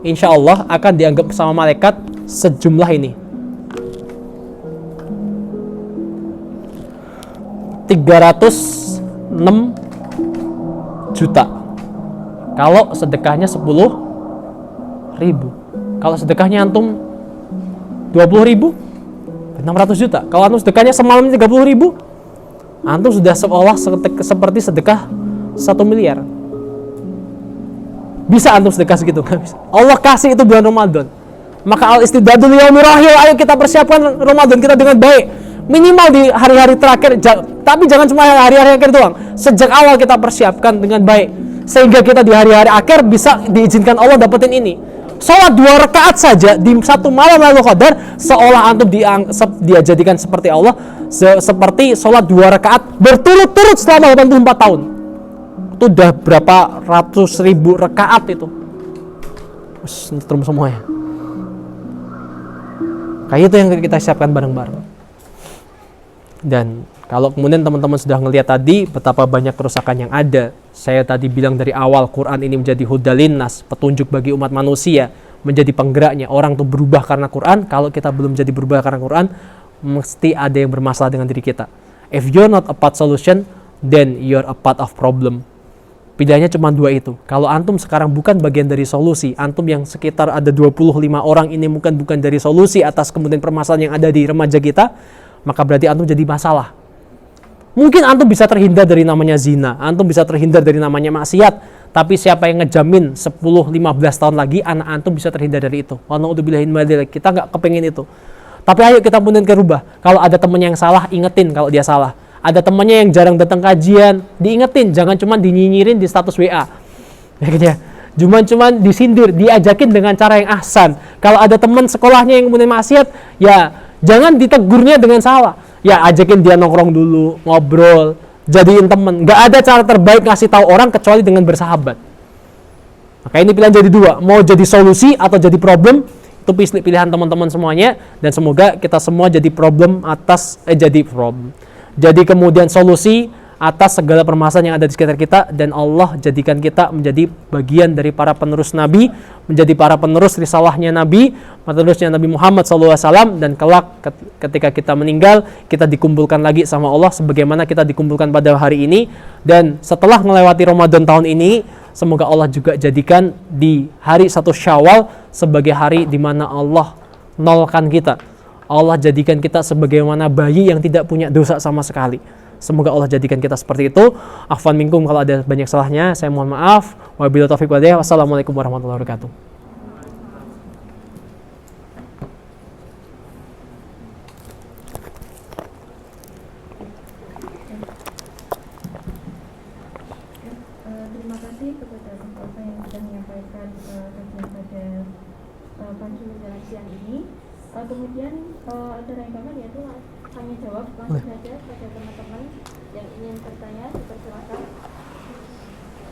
Insya Allah akan dianggap sama malaikat sejumlah ini, 306 juta. Kalau sedekahnya 10.000. Kalau sedekahnya antum 20.000, 600 juta. Kalau antum sedekahnya semalam 30.000, antum sudah seolah seperti sedekah 1 miliar. Bisa antum sedekah segitu? Allah kasih itu bulan Ramadan. Maka al-istidadul yaumir rahil, ayo kita persiapkan Ramadan kita dengan baik. Minimal di hari-hari terakhir, tapi jangan cuma hari-hari akhir doang. Sejak awal kita persiapkan dengan baik, sehingga kita di hari-hari akhir bisa diizinkan Allah dapetin ini. Sholat 2 rakaat saja di satu malam Lailatul Qadar, seolah antum dia jadikan seperti Allah, seperti sholat 2 rakaat berturut-turut selama 84 tahun. Itu udah berapa ratus ribu rakaat itu. Terus semuanya. Kayak itu yang kita siapkan bareng-bareng. Dan kalau kemudian teman-teman sudah ngelihat tadi betapa banyak kerusakan yang ada, saya tadi bilang dari awal Quran ini menjadi hudalin nas, petunjuk bagi umat manusia, menjadi penggeraknya. Orang tuh berubah karena Quran. Kalau kita belum jadi berubah karena Quran, mesti ada yang bermasalah dengan diri kita. If you're not a part solution, then you're a part of problem. Pilihannya cuma 2 itu. Kalau antum sekarang bukan bagian dari solusi, antum yang sekitar ada 25 orang ini bukan dari solusi atas kemudian permasalahan yang ada di remaja kita, maka berarti antum jadi masalah. Mungkin antum bisa terhindar dari namanya zina, antum bisa terhindar dari namanya maksiat, tapi siapa yang ngejamin 10-15 tahun lagi anak antum bisa terhindar dari itu? Kita nggak kepengen itu. Tapi ayo kita kemudian rubah. Kalau ada temennya yang salah, ingetin kalau dia salah. Ada temannya yang jarang datang kajian, diingetin, jangan cuma dinyinyirin di status WA. Ya, cuman disindir, diajakin dengan cara yang ahsan. Kalau ada teman sekolahnya yang kemudian maksiat, ya jangan ditegurnya dengan salah. Ya ajakin dia nongkrong dulu, ngobrol, jadiin teman. Gak ada cara terbaik ngasih tahu orang kecuali dengan bersahabat. Maka ini pilihan jadi 2, mau jadi solusi atau jadi problem. Itu pilihan teman-teman semuanya, dan semoga kita semua jadi problem atas jadi kemudian solusi atas segala permasalahan yang ada di sekitar kita, dan Allah jadikan kita menjadi bagian dari para penerus Nabi, menjadi para penerus risalahnya Nabi, penerusnya Nabi Muhammad SAW, dan kelak ketika kita meninggal, kita dikumpulkan lagi sama Allah sebagaimana kita dikumpulkan pada hari ini. Dan setelah melewati Ramadan tahun ini, semoga Allah juga jadikan di hari 1 Syawal sebagai hari di mana Allah nolkan kita. Allah jadikan kita sebagaimana bayi yang tidak punya dosa sama sekali. Semoga Allah jadikan kita seperti itu. Afwan minkum kalau ada banyak salahnya, saya mohon maaf. Wabillahi taufiq wal hidayah. Wassalamualaikum warahmatullahi wabarakatuh. Terima kasih kepada Bapak yang sudah menyampaikan kajian pada pagi menjelang siang ini. Kemudian ada rangkaian yaitu tanya jawab langsung saja pada teman-teman yang ingin bertanya.